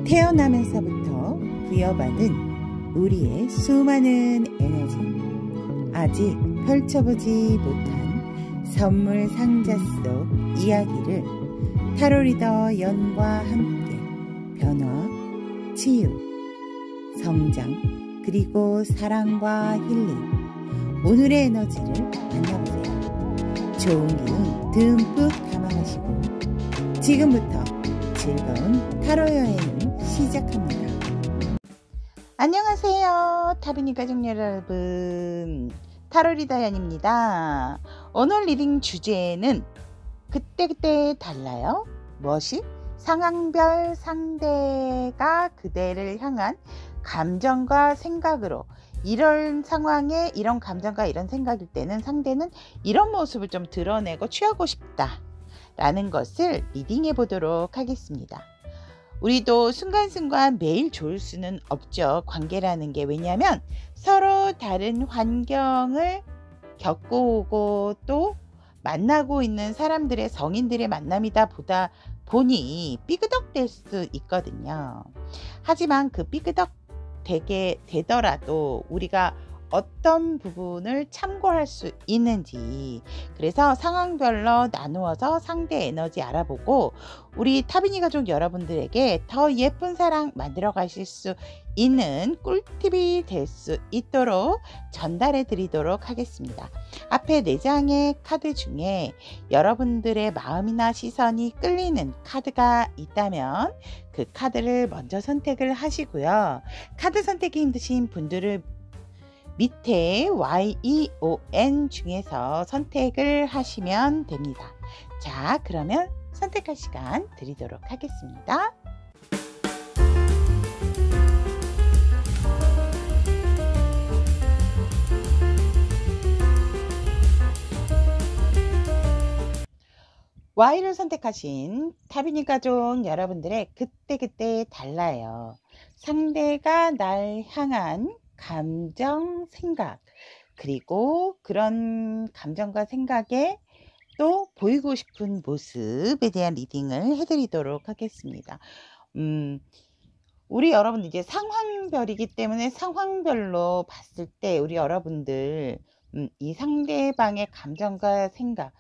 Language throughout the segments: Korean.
태어나면서부터 부여받은 우리의 수많은 에너지, 아직 펼쳐보지 못한 선물 상자 속 이야기를 타로 리더 연과 함께 변화, 치유, 성장, 그리고 사랑과 힐링, 오늘의 에너지를 만나보세요. 좋은 기운 듬뿍 담아가시고 지금부터 즐거운 타로 여행을 시작합니다. 안녕하세요, 타비니 가족 여러분, 타로 리더 연입니다. 오늘 리딩 주제는 그때그때 달라요. 무엇이? 상황별 상대가 그대를 향한 감정과 생각으로, 이런 상황에 이런 감정과 이런 생각일 때는 상대는 이런 모습을 좀 드러내고 취하고 싶다 라는 것을 리딩해 보도록 하겠습니다. 우리도 순간순간 매일 좋을 수는 없죠. 관계라는 게. 왜냐하면 서로 다른 환경을 겪고 오고 또 만나고 있는 사람들의, 성인들의 만남이다 보다 보니 삐그덕될 수 있거든요. 하지만 그 삐그덕 되게 되더라도 우리가 어떤 부분을 참고할 수 있는지, 그래서 상황별로 나누어서 상대 에너지 알아보고 우리 타비니 가족 여러분들에게 더 예쁜 사랑 만들어 가실 수 있는 꿀팁이 될 수 있도록 전달해 드리도록 하겠습니다. 앞에 4장의 카드 중에 여러분들의 마음이나 시선이 끌리는 카드가 있다면 그 카드를 먼저 선택을 하시고요. 카드 선택이 힘드신 분들을 밑에 YEON 중에서 선택을 하시면 됩니다. 자, 그러면 선택할 시간 드리도록 하겠습니다. Y를 선택하신 타비니 가족 여러분들의 그때그때 달라요. 상대가 날 향한 감정, 생각, 그리고 그런 감정과 생각에 또 보이고 싶은 모습에 대한 리딩을 해드리도록 하겠습니다. 우리 여러분들 이제 상황별이기 때문에 상황별로 봤을 때 우리 여러분들 이 상대방의 감정과 생각,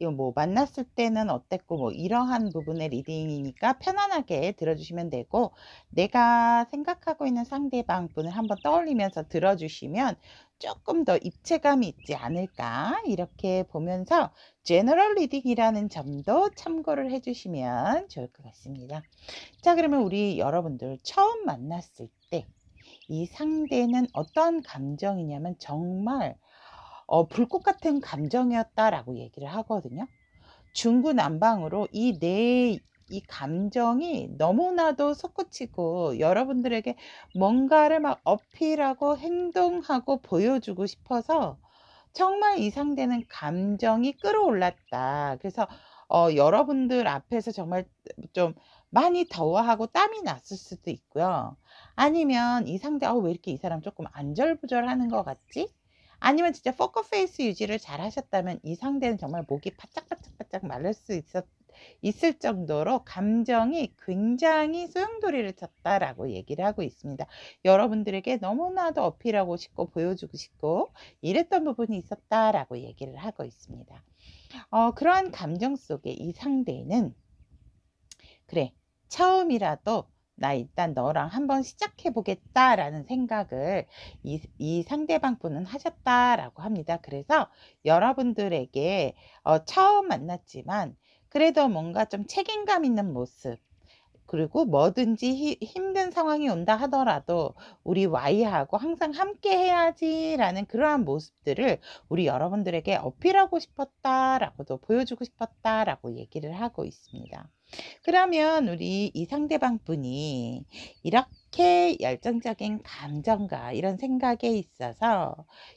이거 뭐 만났을 때는 어땠고 뭐 이러한 부분의 리딩이니까 편안하게 들어주시면 되고, 내가 생각하고 있는 상대방 분을 한번 떠올리면서 들어주시면 조금 더 입체감이 있지 않을까, 이렇게 보면서 제너럴 리딩이라는 점도 참고를 해주시면 좋을 것 같습니다. 자, 그러면 우리 여러분들 처음 만났을 때 이 상대는 어떤 감정이냐면 정말 불꽃 같은 감정이었다라고 얘기를 하거든요. 중구난방으로 이 감정이 너무나도 솟구치고 여러분들에게 뭔가를 막 어필하고 행동하고 보여주고 싶어서 정말 이 상대는 감정이 끌어올랐다. 그래서 여러분들 앞에서 정말 좀 많이 더워하고 땀이 났을 수도 있고요. 아니면 이 상대 왜 이렇게 이 사람 조금 안절부절하는 것 같지? 아니면 진짜 포커페이스 유지를 잘 하셨다면 이 상대는 정말 목이 바짝바짝바짝 마를 수 있을 정도로 감정이 굉장히 소용돌이를 쳤다라고 얘기를 하고 있습니다. 여러분들에게 너무나도 어필하고 싶고 보여주고 싶고 이랬던 부분이 있었다라고 얘기를 하고 있습니다. 그러한 감정 속에 이 상대는, 그래, 처음이라도 나 일단 너랑 한번 시작해 보겠다라는 생각을 이 상대방 분은 하셨다라고 합니다. 그래서 여러분들에게 처음 만났지만 그래도 뭔가 좀 책임감 있는 모습, 그리고 뭐든지 힘든 상황이 온다 하더라도 우리 Y하고 항상 함께 해야지 라는 그러한 모습들을 우리 여러분들에게 어필하고 싶었다라고도, 보여주고 싶었다라고 얘기를 하고 있습니다. 그러면 우리 이 상대방 분이 이렇게 열정적인 감정과 이런 생각에 있어서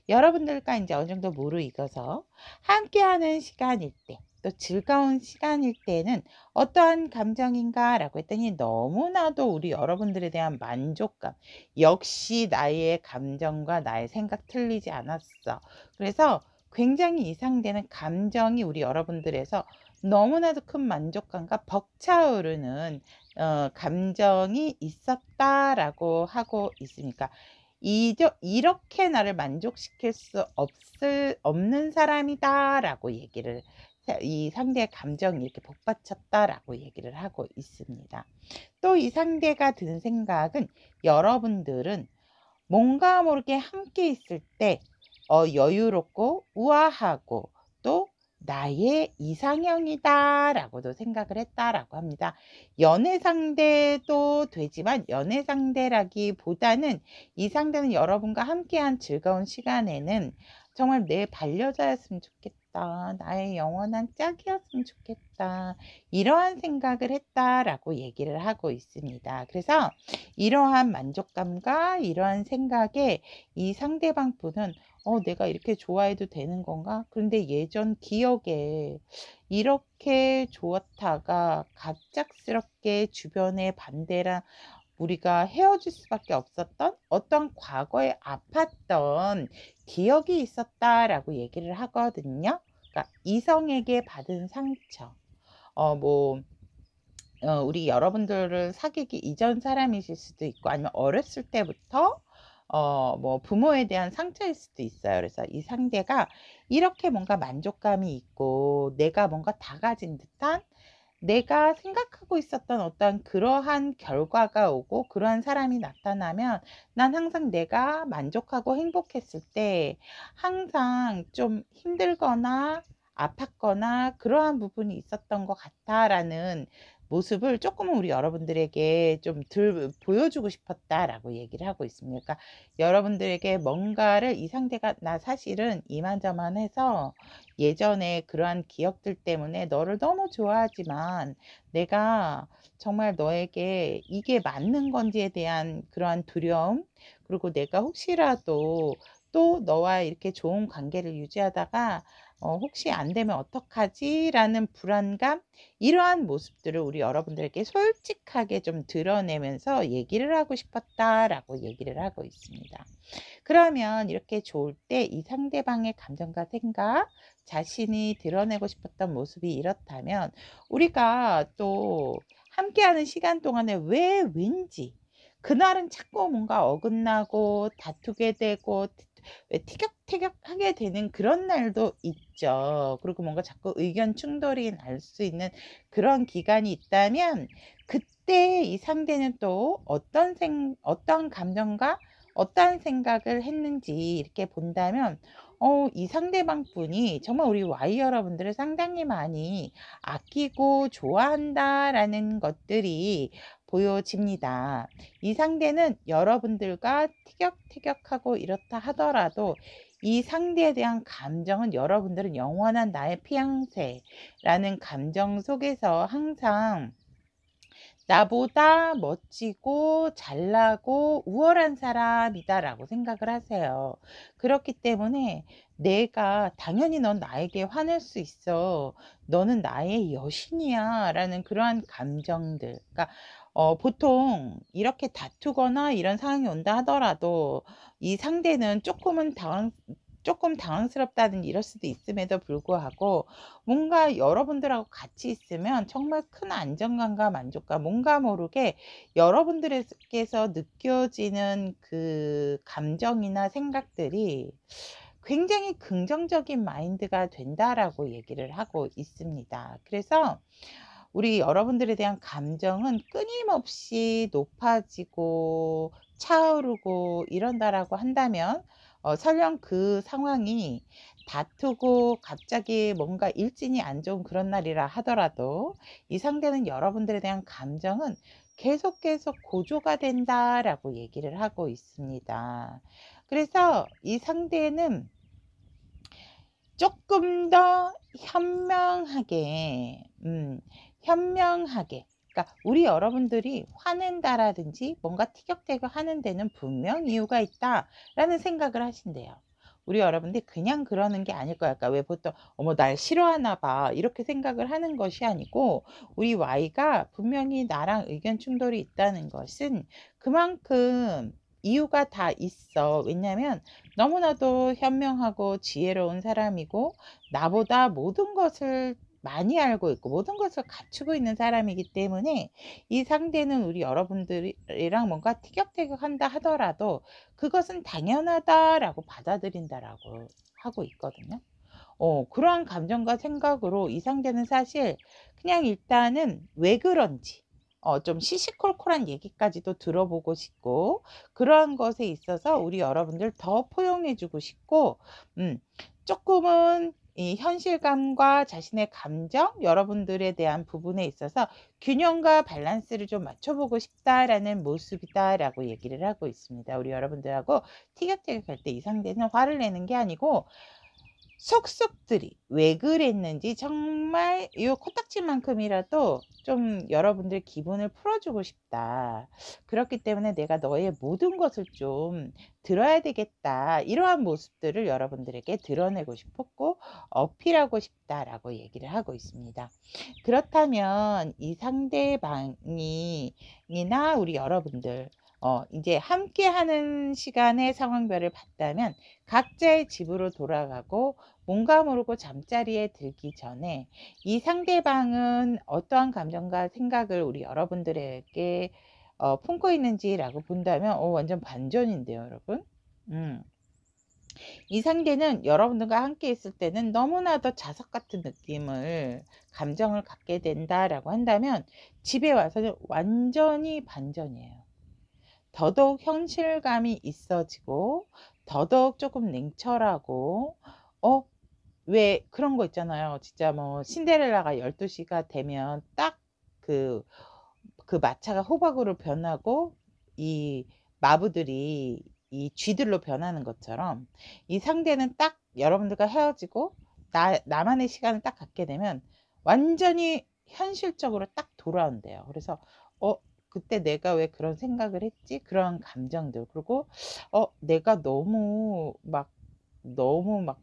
여러분들과 이제 어느 정도 무르익어서 함께하는 시간일 때, 또 즐거운 시간일 때는 어떠한 감정인가 라고 했더니 너무나도 우리 여러분들에 대한 만족감, 역시 나의 감정과 나의 생각 틀리지 않았어. 그래서 굉장히 이 상대는 감정이 우리 여러분들에서 너무나도 큰 만족감과 벅차오르는 감정이 있었다라고 하고 있으니까 이렇게 나를 만족시킬 수 없는 사람이다라고 얘기를 이 상대의 감정이 이렇게 복받쳤다라고 얘기를 하고 있습니다. 또 이 상대가 드는 생각은 여러분들은 뭔가 모르게 함께 있을 때 여유롭고 우아하고 또 나의 이상형이다라고도 생각을 했다라고 합니다. 연애 상대도 되지만 연애 상대라기보다는 이 상대는 여러분과 함께한 즐거운 시간에는 정말 내 반려자였으면 좋겠다. 나의 영원한 짝이었으면 좋겠다. 이러한 생각을 했다라고 얘기를 하고 있습니다. 그래서 이러한 만족감과 이러한 생각에 이 상대방 분은 내가 이렇게 좋아해도 되는 건가? 그런데 예전 기억에 이렇게 좋았다가 갑작스럽게 주변의 반대랑 우리가 헤어질 수밖에 없었던 어떤 과거에 아팠던 기억이 있었다라고 얘기를 하거든요. 그러니까 이성에게 받은 상처. 뭐 우리 여러분들을 사귀기 이전 사람이실 수도 있고 아니면 어렸을 때부터 뭐 부모에 대한 상처일 수도 있어요. 그래서 이 상대가 이렇게 뭔가 만족감이 있고 내가 뭔가 다 가진 듯한 내가 생각하고 있었던 어떤 그러한 결과가 오고 그러한 사람이 나타나면 난 항상 내가 만족하고 행복했을 때 항상 좀 힘들거나 아팠거나 그러한 부분이 있었던 것 같다라는 모습을 조금은 우리 여러분들에게 좀 보여주고 싶었다라고 얘기를 하고 있습니다. 그러니까 여러분들에게 뭔가를 이 상대가 나 사실은 이만저만해서 예전에 그러한 기억들 때문에 너를 너무 좋아하지만 내가 정말 너에게 이게 맞는 건지에 대한 그러한 두려움, 그리고 내가 혹시라도 또 너와 이렇게 좋은 관계를 유지하다가 혹시 안 되면 어떡하지? 라는 불안감, 이러한 모습들을 우리 여러분들에게 솔직하게 좀 드러내면서 얘기를 하고 싶었다라고 얘기를 하고 있습니다. 그러면 이렇게 좋을 때 이 상대방의 감정과 생각, 자신이 드러내고 싶었던 모습이 이렇다면 우리가 또 함께하는 시간 동안에 왜 왠지 그날은 자꾸 뭔가 어긋나고 다투게 되고 왜 티격태격하게 되는 그런 날도 있죠. 그리고 뭔가 자꾸 의견 충돌이 날 수 있는 그런 기간이 있다면 그때 이 상대는 또 어떤 감정과 어떠한 생각을 했는지 이렇게 본다면 이 상대방 분이 정말 우리 Y 여러분들을 상당히 많이 아끼고 좋아한다라는 것들이 보여집니다. 이 상대는 여러분들과 티격태격하고 이렇다 하더라도 이 상대에 대한 감정은 여러분들은 영원한 나의 피앙세라는 감정 속에서 항상 나보다 멋지고 잘나고 우월한 사람이다라고 생각을 하세요. 그렇기 때문에 내가 당연히 넌 나에게 화낼 수 있어. 너는 나의 여신이야. 라는 그러한 감정들. 그러니까 보통 이렇게 다투거나 이런 상황이 온다 하더라도 이 상대는 조금 당황스럽다든지 이럴 수도 있음에도 불구하고 뭔가 여러분들하고 같이 있으면 정말 큰 안정감과 만족감, 뭔가 모르게 여러분들께서 느껴지는 그 감정이나 생각들이 굉장히 긍정적인 마인드가 된다라고 얘기를 하고 있습니다. 그래서 우리 여러분들에 대한 감정은 끊임없이 높아지고 차오르고 이런다라고 한다면 설령 그 상황이 다투고 갑자기 뭔가 일진이 안 좋은 그런 날이라 하더라도 이 상대는 여러분들에 대한 감정은 계속 고조가 된다라고 얘기를 하고 있습니다. 그래서 이 상대는 조금 더 현명하게 그러니까 우리 여러분들이 화낸다라든지 뭔가 티격태격 하는 데는 분명 이유가 있다라는 생각을 하신대요. 우리 여러분들이 그냥 그러는 게 아닐 거야. 그러니까 왜 보통 어머 날 싫어하나 봐 이렇게 생각을 하는 것이 아니고 우리 Y가 분명히 나랑 의견 충돌이 있다는 것은 그만큼 이유가 다 있어. 왜냐면 너무나도 현명하고 지혜로운 사람이고 나보다 모든 것을 많이 알고 있고 모든 것을 갖추고 있는 사람이기 때문에 이 상대는 우리 여러분들이랑 뭔가 티격태격한다 하더라도 그것은 당연하다라고 받아들인다라고 하고 있거든요. 그러한 감정과 생각으로 이 상대는 사실 그냥 일단은 왜 그런지 좀 시시콜콜한 얘기까지도 들어보고 싶고, 그러한 것에 있어서 우리 여러분들 더 포용해 주고 싶고, 쪼끔은 이 현실감과 자신의 감정, 여러분들에 대한 부분에 있어서 균형과 밸런스를 좀 맞춰 보고 싶다라는 모습이다라고 얘기를 하고 있습니다. 우리 여러분들하고 티격태격할 때 이 상대는 화를 내는 게 아니고 속속들이 왜 그랬는지 정말 요 코딱지만큼이라도 좀 여러분들 기분을 풀어주고 싶다. 그렇기 때문에 내가 너의 모든 것을 좀 들어야 되겠다. 이러한 모습들을 여러분들에게 드러내고 싶었고 어필하고 싶다라고 얘기를 하고 있습니다. 그렇다면 이 상대방이 이나 우리 여러분들 이제 함께하는 시간의 상황별을 봤다면 각자의 집으로 돌아가고 뭔가 모르고 잠자리에 들기 전에 이 상대방은 어떠한 감정과 생각을 우리 여러분들에게 품고 있는지라고 본다면 완전 반전인데요, 여러분. 이 상대는 여러분들과 함께 있을 때는 너무나도 자석 같은 느낌을 감정을 갖게 된다라고 한다면 집에 와서는 완전히 반전이에요. 더더욱 현실감이 있어지고 더더욱 조금 냉철하고 왜 그런 거 있잖아요. 진짜 뭐 신데렐라가 12시가 되면 딱 그 마차가 호박으로 변하고 이 마부들이 이 쥐들로 변하는 것처럼 이 상대는 딱 여러분들과 헤어지고 나만의 시간을 딱 갖게 되면 완전히 현실적으로 딱 돌아온대요. 그래서 그때 내가 왜 그런 생각을 했지? 그런 감정들. 그리고 내가 너무 막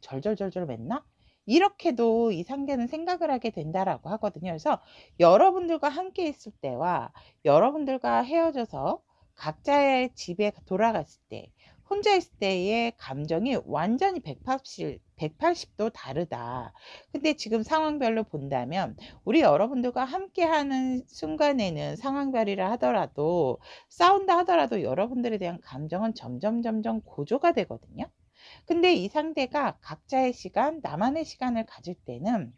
절절절절 맸나? 이렇게도 이 상대는 생각을 하게 된다라고 하거든요. 그래서 여러분들과 함께 있을 때와 여러분들과 헤어져서 각자의 집에 돌아갔을 때, 혼자 있을 때의 감정이 완전히 180도 다르다. 근데 지금 상황별로 본다면 우리 여러분들과 함께하는 순간에는 상황별이라 하더라도 싸운다 하더라도 여러분들에 대한 감정은 점점 고조가 되거든요. 근데 이 상대가 각자의 시간, 나만의 시간을 가질 때는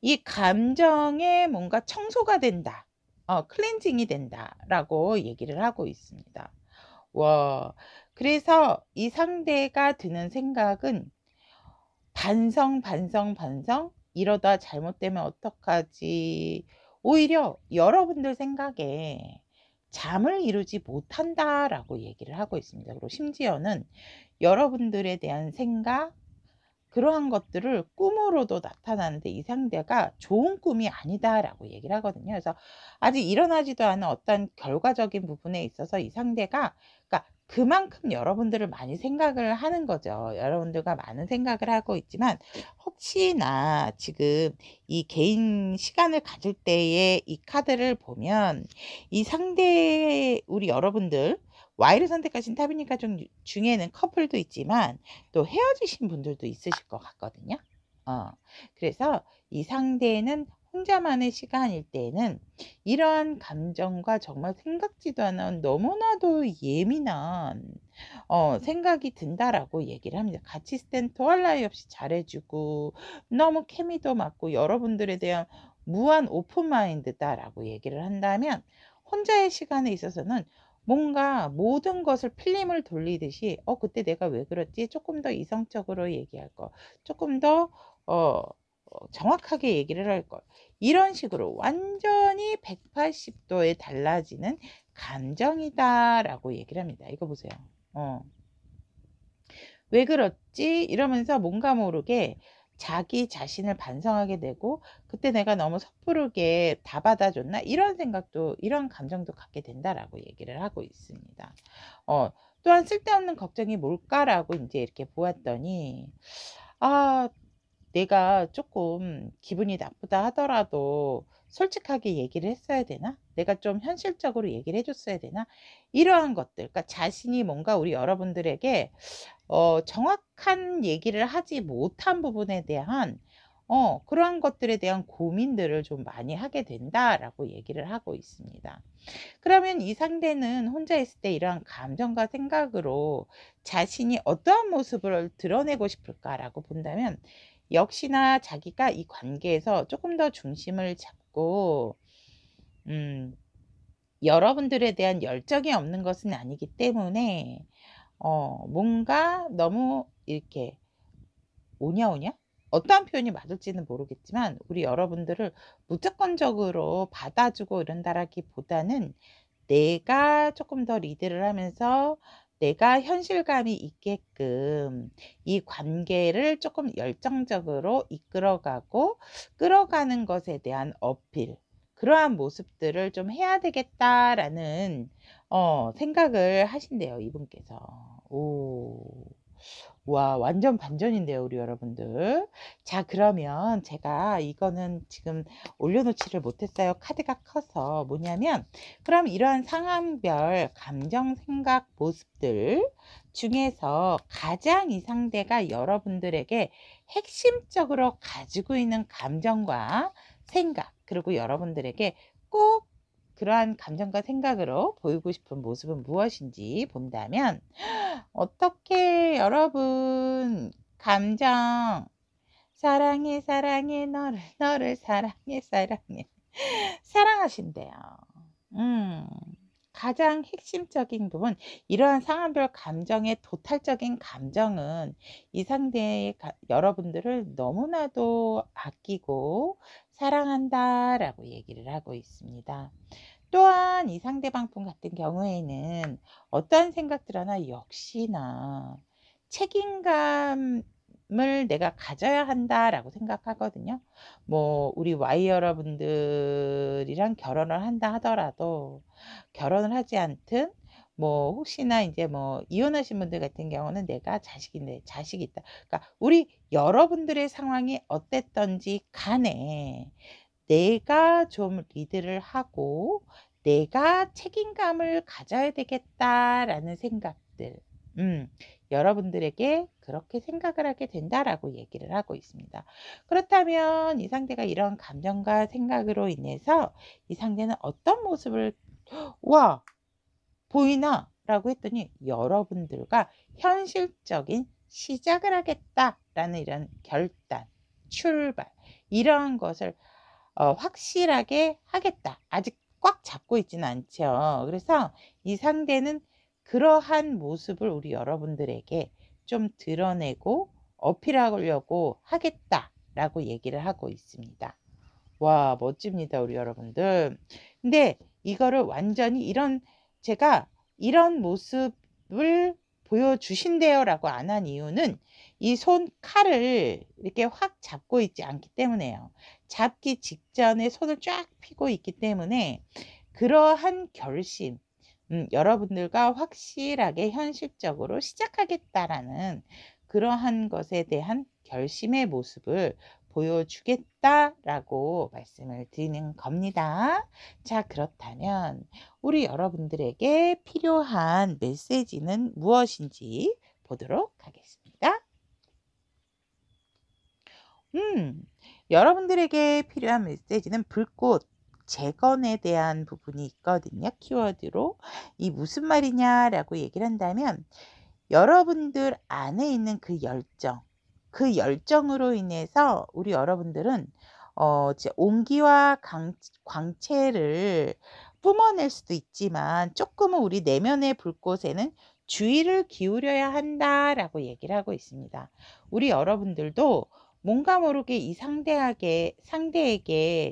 이 감정에 뭔가 청소가 된다. 클렌징이 된다라고 얘기를 하고 있습니다. 와. 그래서 이 상대가 드는 생각은 반성. 이러다 잘못되면 어떡하지? 오히려 여러분들 생각에 잠을 이루지 못한다라고 얘기를 하고 있습니다. 그리고 심지어는 여러분들에 대한 생각, 그러한 것들을 꿈으로도 나타나는데 이 상대가 좋은 꿈이 아니다라고 얘기를 하거든요. 그래서 아직 일어나지도 않은 어떤 결과적인 부분에 있어서 이 상대가, 그러니까 그만큼 여러분들을 많이 생각을 하는 거죠. 여러분들과 많은 생각을 하고 있지만 혹시나 지금 이 개인 시간을 가질 때의 이 카드를 보면 이 상대 우리 여러분들 Y를 선택하신 탑이니까 좀 중에는 커플도 있지만 또 헤어지신 분들도 있으실 것 같거든요. 그래서 이 상대는 혼자만의 시간일 때는 이러한 감정과 정말 생각지도 않은 너무나도 예민한 생각이 든다라고 얘기를 합니다. 같이 있을 땐 더할 나위 없이 잘해주고 너무 케미도 맞고 여러분들에 대한 무한 오픈 마인드다라고 얘기를 한다면 혼자의 시간에 있어서는 뭔가 모든 것을 필름을 돌리듯이 그때 내가 왜 그랬지? 조금 더 이성적으로 얘기할 거, 조금 더 정확하게 얘기를 할 걸. 이런 식으로 완전히 180도에 달라지는 감정이다라고 얘기를 합니다. 이거 보세요. 왜 그렇지? 이러면서 뭔가 모르게 자기 자신을 반성하게 되고 그때 내가 너무 섣부르게 다 받아줬나? 이런 생각도, 이런 감정도 갖게 된다라고 얘기를 하고 있습니다. 또한 쓸데없는 걱정이 뭘까라고 이제 이렇게 보았더니 내가 조금 기분이 나쁘다 하더라도 솔직하게 얘기를 했어야 되나? 내가 좀 현실적으로 얘기를 해줬어야 되나? 이러한 것들, 그러니까 자신이 뭔가 우리 여러분들에게 정확한 얘기를 하지 못한 부분에 대한 그러한 것들에 대한 고민들을 좀 많이 하게 된다라고 얘기를 하고 있습니다. 그러면 이 상대는 혼자 있을 때 이러한 감정과 생각으로 자신이 어떠한 모습을 드러내고 싶을까라고 본다면 역시나 자기가 이 관계에서 조금 더 중심을 잡고 음 여러분들에 대한 열정이 없는 것은 아니기 때문에 뭔가 너무 이렇게 오냐오냐? 어떠한 표현이 맞을지는 모르겠지만 우리 여러분들을 무조건적으로 받아주고 이런다라기보다는 내가 조금 더 리드를 하면서 내가 현실감이 있게끔 이 관계를 조금 열정적으로 이끌어가고 끌어가는 것에 대한 어필, 그러한 모습들을 좀 해야 되겠다라는 생각을 하신대요, 이분께서. 오. 와, 완전 반전인데요, 우리 여러분들. 자, 그러면 제가 이거는 지금 올려놓지를 못했어요. 카드가 커서. 뭐냐면, 그럼 이러한 상황별 감정, 생각, 모습들 중에서 가장 이 상대가 여러분들에게 핵심적으로 가지고 있는 감정과 생각, 그리고 여러분들에게 꼭 그러한 감정과 생각으로 보이고 싶은 모습은 무엇인지 본다면, 어떻게 여러분 감정 사랑해 사랑해 너를 사랑해 사랑해 사랑하신대요. 음. 가장 핵심적인 부분, 이러한 상황별 감정의 토탈적인 감정은 이 상대의 여러분들을 너무나도 아끼고 사랑한다라고 얘기를 하고 있습니다. 또한 이 상대방 분 같은 경우에는 어떠한 생각들 하나 역시나 책임감을 내가 가져야 한다라고 생각하거든요. 뭐 우리 Y 여러분들이랑 결혼을 한다 하더라도 결혼을 하지 않든 뭐 혹시나 이제 뭐 이혼하신 분들 같은 경우는 내가 자식이 있다. 그러니까 우리 여러분들의 상황이 어땠든지 간에 내가 좀 리드를 하고 '내가 책임감을 가져야 되겠다.'라는 생각들. 여러분들에게 그렇게 생각을 하게 된다라고 얘기를 하고 있습니다. 그렇다면 이 상대가 이런 감정과 생각으로 인해서 이 상대는 어떤 모습을 "와 보이나?" 라고 했더니 여러분들과 현실적인 시작을 하겠다라는 이런 결단, 출발, 이러한 것을 확실하게 하겠다. 아직 꽉 잡고 있지는 않죠. 그래서 이 상대는 그러한 모습을 우리 여러분들에게 좀 드러내고 어필하려고 하겠다라고 얘기를 하고 있습니다. 와, 멋집니다, 우리 여러분들. 근데 이거를 완전히 제가 이런 모습을 보여주신대요라고 안 한 이유는 이 칼을 이렇게 확 잡고 있지 않기 때문에요. 잡기 직전에 손을 쫙 펴고 있기 때문에 그러한 결심, 여러분들과 확실하게 현실적으로 시작하겠다라는 그러한 것에 대한 결심의 모습을 보여주겠다라고 말씀을 드리는 겁니다. 자, 그렇다면 우리 여러분들에게 필요한 메시지는 무엇인지 보도록 하겠습니다. 여러분들에게 필요한 메시지는 불꽃 재건에 대한 부분이 있거든요. 키워드로. 이 무슨 말이냐라고 얘기를 한다면 여러분들 안에 있는 그 열정으로 인해서 우리 여러분들은 이제 온기와 광채를 뿜어낼 수도 있지만 조금은 우리 내면의 불꽃에는 주의를 기울여야 한다라고 얘기를 하고 있습니다. 우리 여러분들도 뭔가 모르게 이 상대에게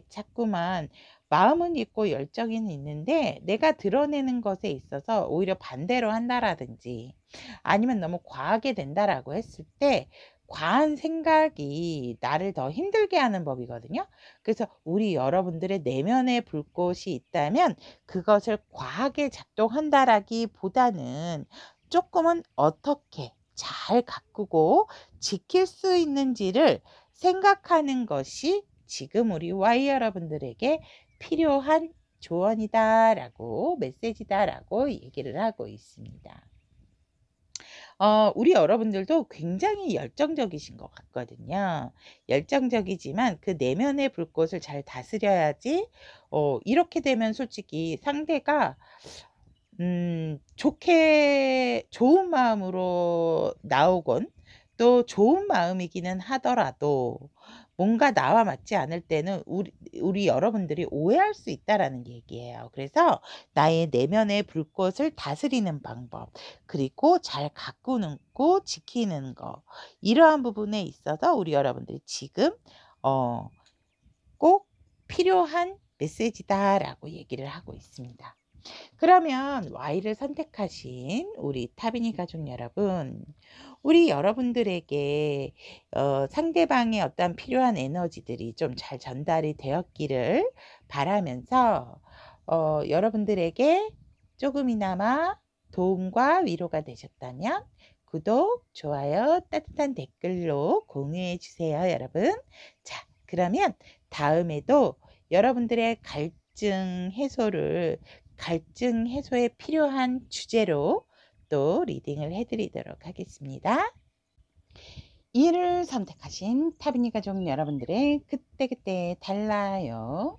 자꾸만 마음은 있고 열정은 있는데 내가 드러내는 것에 있어서 오히려 반대로 한다라든지 아니면 너무 과하게 된다라고 했을 때 과한 생각이 나를 더 힘들게 하는 법이거든요. 그래서 우리 여러분들의 내면의 불꽃이 있다면 그것을 과하게 작동한다라기보다는 조금은 어떻게 잘 가꾸고 지킬 수 있는지를 생각하는 것이 지금 우리 Y 여러분들에게 필요한 조언이다라고 메시지다라고 얘기를 하고 있습니다. 우리 여러분들도 굉장히 열정적이신 것 같거든요. 열정적이지만 그 내면의 불꽃을 잘 다스려야지 이렇게 되면 솔직히 상대가 좋게 좋은 마음으로 나오건 또 좋은 마음이기는 하더라도 뭔가 나와 맞지 않을 때는 우리 여러분들이 오해할 수 있다라는 얘기예요. 그래서 나의 내면의 불꽃을 다스리는 방법, 그리고 잘 가꾸고 지키는 거, 이러한 부분에 있어서 우리 여러분들이 지금 꼭 필요한 메시지다라고 얘기를 하고 있습니다. 그러면 Y를 선택하신 우리 타비니 가족 여러분, 우리 여러분들에게 상대방의 어떤 필요한 에너지들이 좀 잘 전달이 되었기를 바라면서 여러분들에게 조금이나마 도움과 위로가 되셨다면 구독, 좋아요, 따뜻한 댓글로 공유해 주세요, 여러분. 자, 그러면 다음에도 여러분들의 갈증 해소에 필요한 주제로 또 리딩을 해드리도록 하겠습니다. 이를 선택하신 타비니 가족 여러분들의 그때그때 달라요.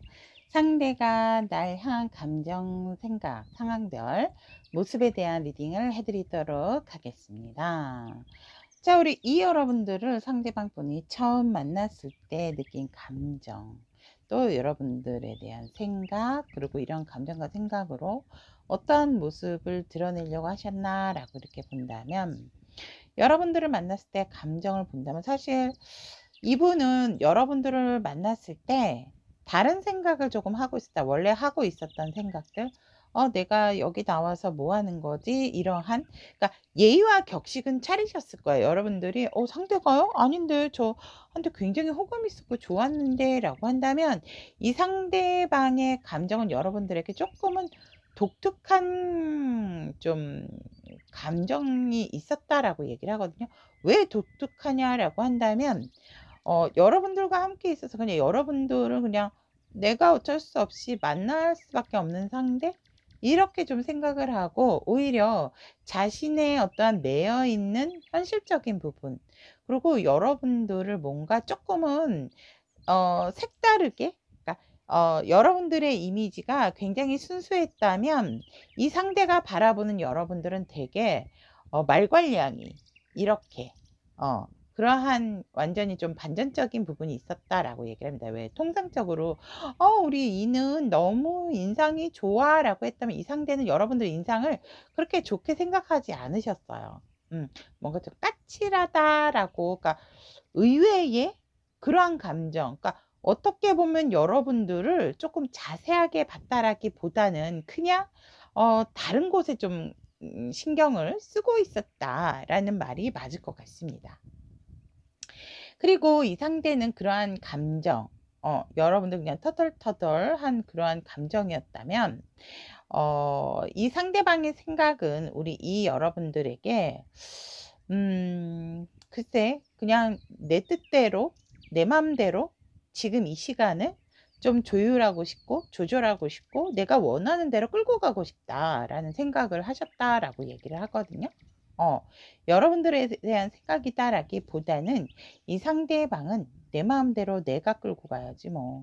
상대가 날 향한 감정, 생각, 상황별, 모습에 대한 리딩을 해드리도록 하겠습니다. 자, 우리 이 여러분들을 상대방 분이 처음 만났을 때 느낀 감정, 또 여러분들에 대한 생각, 그리고 이런 감정과 생각으로 어떠한 모습을 드러내려고 하셨나라고 이렇게 본다면, 여러분들을 만났을 때 감정을 본다면 사실 이분은 여러분들을 만났을 때 다른 생각을 조금 하고 있었다. 원래 하고 있었던 생각들, 내가 여기 나와서 뭐 하는 거지? 이러한, 그러니까 예의와 격식은 차리셨을 거예요. 여러분들이, 상대가요? 아닌데, 저한테 굉장히 호감이 있었고 좋았는데, 라고 한다면, 이 상대방의 감정은 여러분들에게 조금은 독특한 좀 감정이 있었다라고 얘기를 하거든요. 왜 독특하냐라고 한다면, 여러분들과 함께 있어서 그냥 여러분들은 그냥 내가 어쩔 수 없이 만날 수밖에 없는 상대? 이렇게 좀 생각을 하고 오히려 자신의 어떠한 매여 있는 현실적인 부분, 그리고 여러분들을 뭔가 조금은 색다르게, 그러니까 여러분들의 이미지가 굉장히 순수했다면 이 상대가 바라보는 여러분들은 되게 말괄량이 이렇게 그러한 완전히 좀 반전적인 부분이 있었다라고 얘기를 합니다. 왜 통상적으로 우리 이는 너무 인상이 좋아라고 했다면 이 상대는 여러분들의 인상을 그렇게 좋게 생각하지 않으셨어요. 뭔가 좀 까칠하다라고, 그러니까 의외의 그러한 감정, 그러니까 어떻게 보면 여러분들을 조금 자세하게 봤다라기보다는 그냥 다른 곳에 좀 신경을 쓰고 있었다라는 말이 맞을 것 같습니다. 그리고 이 상대는 그러한 감정, 여러분들 그냥 터덜터덜한 그러한 감정이었다면, 이 상대방의 생각은 우리 이 여러분들에게, 글쎄, 그냥 내 뜻대로, 내 맘대로 지금 이 시간을 좀 조율하고 싶고, 조절하고 싶고, 내가 원하는 대로 끌고 가고 싶다라는 생각을 하셨다라고 얘기를 하거든요. 여러분들에 대한 생각이다라기보다는 이 상대방은 내 마음대로 내가 끌고 가야지 뭐.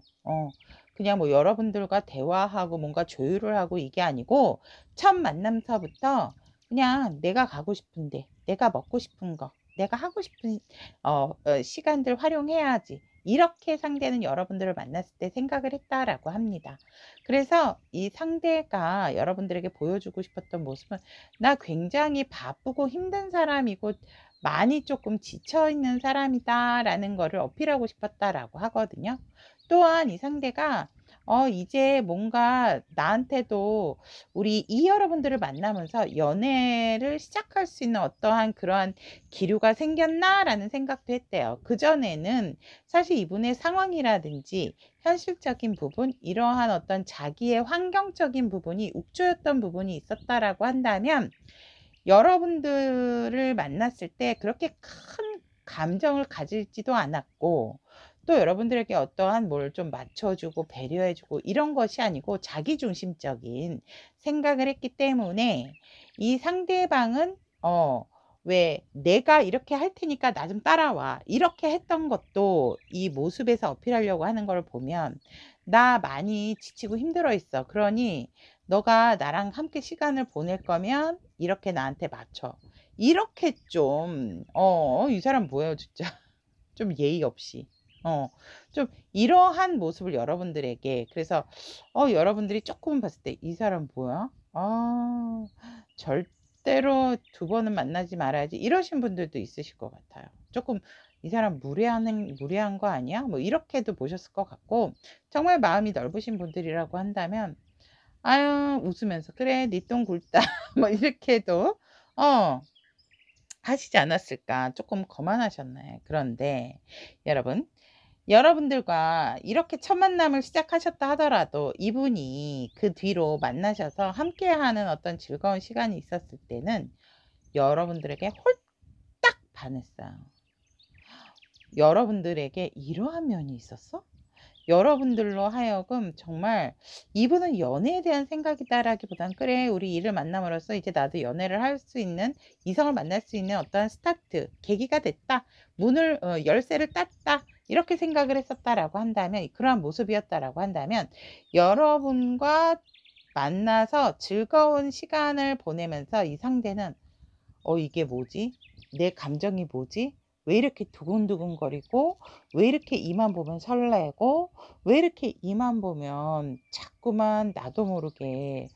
그냥 뭐 여러분들과 대화하고 뭔가 조율을 하고 이게 아니고 첫 만남서부터 그냥 내가 가고 싶은데, 내가 먹고 싶은 거, 내가 하고 싶은 시간들 활용해야지. 이렇게 상대는 여러분들을 만났을 때 생각을 했다라고 합니다. 그래서 이 상대가 여러분들에게 보여주고 싶었던 모습은 나 굉장히 바쁘고 힘든 사람이고 많이 조금 지쳐있는 사람이다라는 거를 어필하고 싶었다라고 하거든요. 또한 이 상대가 이제 뭔가 나한테도 우리 이 여러분들을 만나면서 연애를 시작할 수 있는 어떠한 그러한 기류가 생겼나라는 생각도 했대요. 그전에는 사실 이분의 상황이라든지 현실적인 부분, 이러한 어떤 자기의 환경적인 부분이 욱조였던 부분이 있었다라고 한다면 여러분들을 만났을 때 그렇게 큰 감정을 가질지도 않았고, 또 여러분들에게 어떠한 뭘 좀 맞춰주고 배려해주고 이런 것이 아니고 자기중심적인 생각을 했기 때문에 이 상대방은 왜 "내가 이렇게 할 테니까 나 좀 따라와." 이렇게 했던 것도 이 모습에서 어필하려고 하는 걸 보면 "나 많이 지치고 힘들어 있어. 그러니 너가 나랑 함께 시간을 보낼 거면 이렇게 나한테 맞춰." 이렇게 좀 이 사람 뭐예요 진짜. 좀 예의 없이. 어 좀 이러한 모습을 여러분들에게 그래서 여러분들이 쪼끔 봤을 때 '이 사람 뭐야? 아 절대로 두 번은 만나지 말아야지.' 이러신 분들도 있으실 것 같아요. 쪼끔 '이 사람 무례한 거 아니야?' 뭐 이렇게도 보셨을 것 같고 정말 마음이 넓으신 분들이라고 한다면 아유 웃으면서 "그래 네 똥 굵다." 뭐 이렇게도 어 하시지 않았을까. 쪼끔 거만하셨네. 그런데 여러분, 여러분들과 이렇게 첫 만남을 시작하셨다 하더라도 이분이 그 뒤로 만나셔서 함께하는 어떤 즐거운 시간이 있었을 때는 여러분들에게 홀딱 반했어요. 여러분들에게 '이러한 면이 있었어?' 여러분들로 하여금 정말 이분은 연애에 대한 생각이다라기보단 '그래 우리 이를 만남으로써 이제 나도 연애를 할 수 있는 이성을 만날 수 있는 어떠한 스타트 계기가 됐다. 문을 열쇠를 땄다.' 이렇게 생각을 했었다라고 한다면 그러한 모습이었다라고 한다면 여러분과 만나서 즐거운 시간을 보내면서 이 상대는 '이게 뭐지? 내 감정이 뭐지? 왜 이렇게 두근두근거리고 왜 이렇게 이만 보면 설레고 왜 이렇게 이만 보면 자꾸만 나도 모르게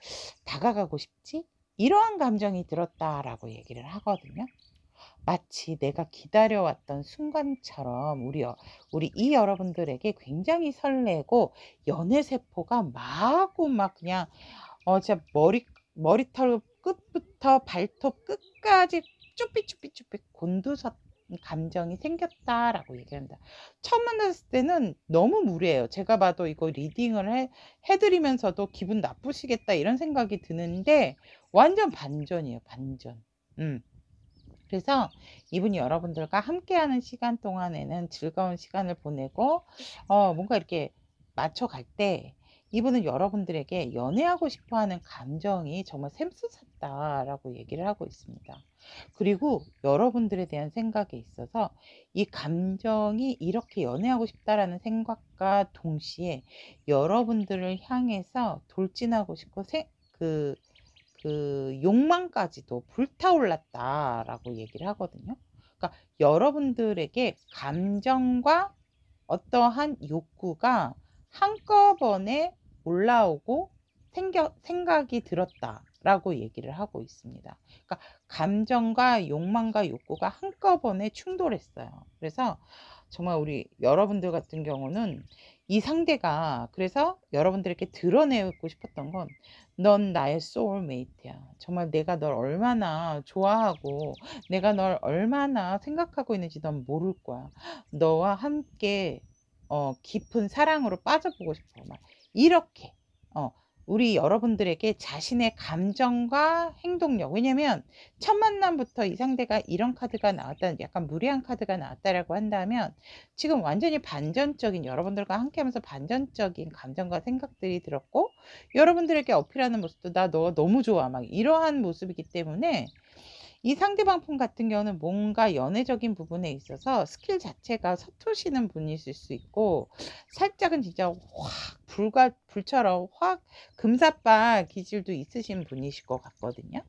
다가가고 싶지?' 이러한 감정이 들었다라고 얘기를 하거든요. 마치 내가 기다려왔던 순간처럼 우리 이 여러분들에게 굉장히 설레고 연애 세포가 마구 막 그냥 진짜 머리털 끝부터 발톱 끝까지 쭈삣쭈삣쭈삣 곤두섰 감정이 생겼다라고 얘기합니다. 처음 만났을 때는 너무 무례해요. 제가 봐도 이거 리딩을 해 드리면서도 '기분 나쁘시겠다.' 이런 생각이 드는데 완전 반전이에요, 반전. 음. 그래서 이분이 여러분들과 함께하는 시간 동안에는 즐거운 시간을 보내고 뭔가 이렇게 맞춰갈 때 이분은 여러분들에게 연애하고 싶어 하는 감정이 정말 샘솟았다라고 얘기를 하고 있습니다. 그리고 여러분들에 대한 생각에 있어서 이 감정이 이렇게 연애하고 싶다라는 생각과 동시에 여러분들을 향해서 돌진하고 싶고 그 욕망까지도 불타올랐다라고 얘기를 하거든요. 그러니까 여러분들에게 감정과 어떠한 욕구가 한꺼번에 올라오고 생각이 들었다라고 얘기를 하고 있습니다. 그러니까 감정과 욕망과 욕구가 한꺼번에 충돌했어요. 그래서 정말 우리 여러분들 같은 경우는 이 상대가 그래서 여러분들에게 드러내고 싶었던 건 "넌 나의 소울메이트야. 정말 내가 널 얼마나 좋아하고 내가 널 얼마나 생각하고 있는지 넌 모를 거야. 너와 함께 깊은 사랑으로 빠져보고 싶어." 막 이렇게 어 우리 여러분들에게 자신의 감정과 행동력 왜냐면 첫 만남부터 이 상대가 이런 카드가 나왔다 약간 무리한 카드가 나왔다라고 한다면 지금 완전히 반전적인 여러분들과 함께하면서 반전적인 감정과 생각들이 들었고 여러분들에게 어필하는 모습도 "나 너 너무 좋아." 막 이러한 모습이기 때문에 이 상대방 분 같은 경우는 뭔가 연애적인 부분에 있어서 스킬 자체가 서투시는 분이실 수 있고 살짝은 진짜 확 불처럼 확 금사빠 기질도 있으신 분이실 것 같거든요.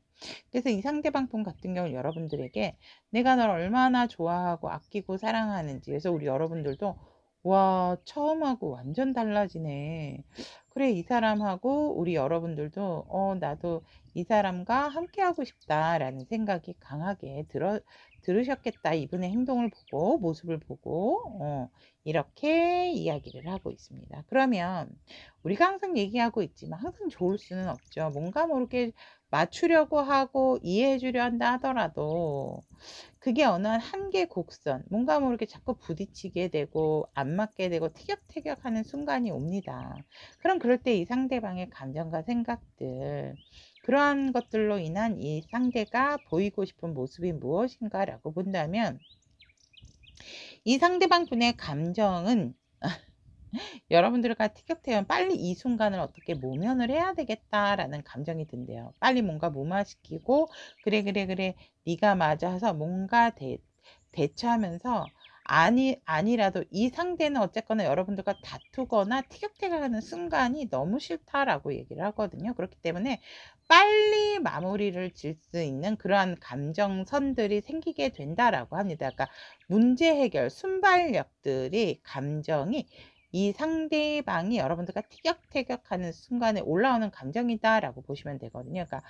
그래서 이 상대방 분 같은 경우는 여러분들에게 내가 널 얼마나 좋아하고 아끼고 사랑하는지 그래서 우리 여러분들도 '와 처음하고 완전 달라지네. 그래 이 사람하고 우리 여러분들도 나도 이 사람과 함께하고 싶다.'라는 생각이 강하게 들으셨겠다. 이분의 행동을 보고 모습을 보고 이렇게 이야기를 하고 있습니다. 그러면 우리가 항상 얘기하고 있지만 항상 좋을 수는 없죠. 뭔가 모르게 맞추려고 하고 이해해 주려 한다 하더라도 그게 어느 한계 곡선 뭔가 모르게 자꾸 부딪히게 되고 안 맞게 되고 티격태격하는 순간이 옵니다. 그럼 그럴 때 이 상대방의 감정과 생각들 그러한 것들로 인한 이 상대가 보이고 싶은 모습이 무엇인가라고 본다면 이 상대방 분의 감정은 여러분들과 티격태격 빨리 이 순간을 어떻게 모면을 해야 되겠다라는 감정이 든대요. 빨리 뭔가 무마시키고 그래 그래 그래 네가 맞아서 뭔가 대처하면서 아니라도 이 상대는 어쨌거나 여러분들과 다투거나 티격태격하는 순간이 너무 싫다라고 얘기를 하거든요. 그렇기 때문에 빨리 마무리를 질 수 있는 그러한 감정선들이 생기게 된다라고 합니다. 그러니까 문제 해결 순발력들이 감정이 이 상대방이 여러분들과 티격태격하는 순간에 올라오는 감정이다라고 보시면 되거든요. 그러니까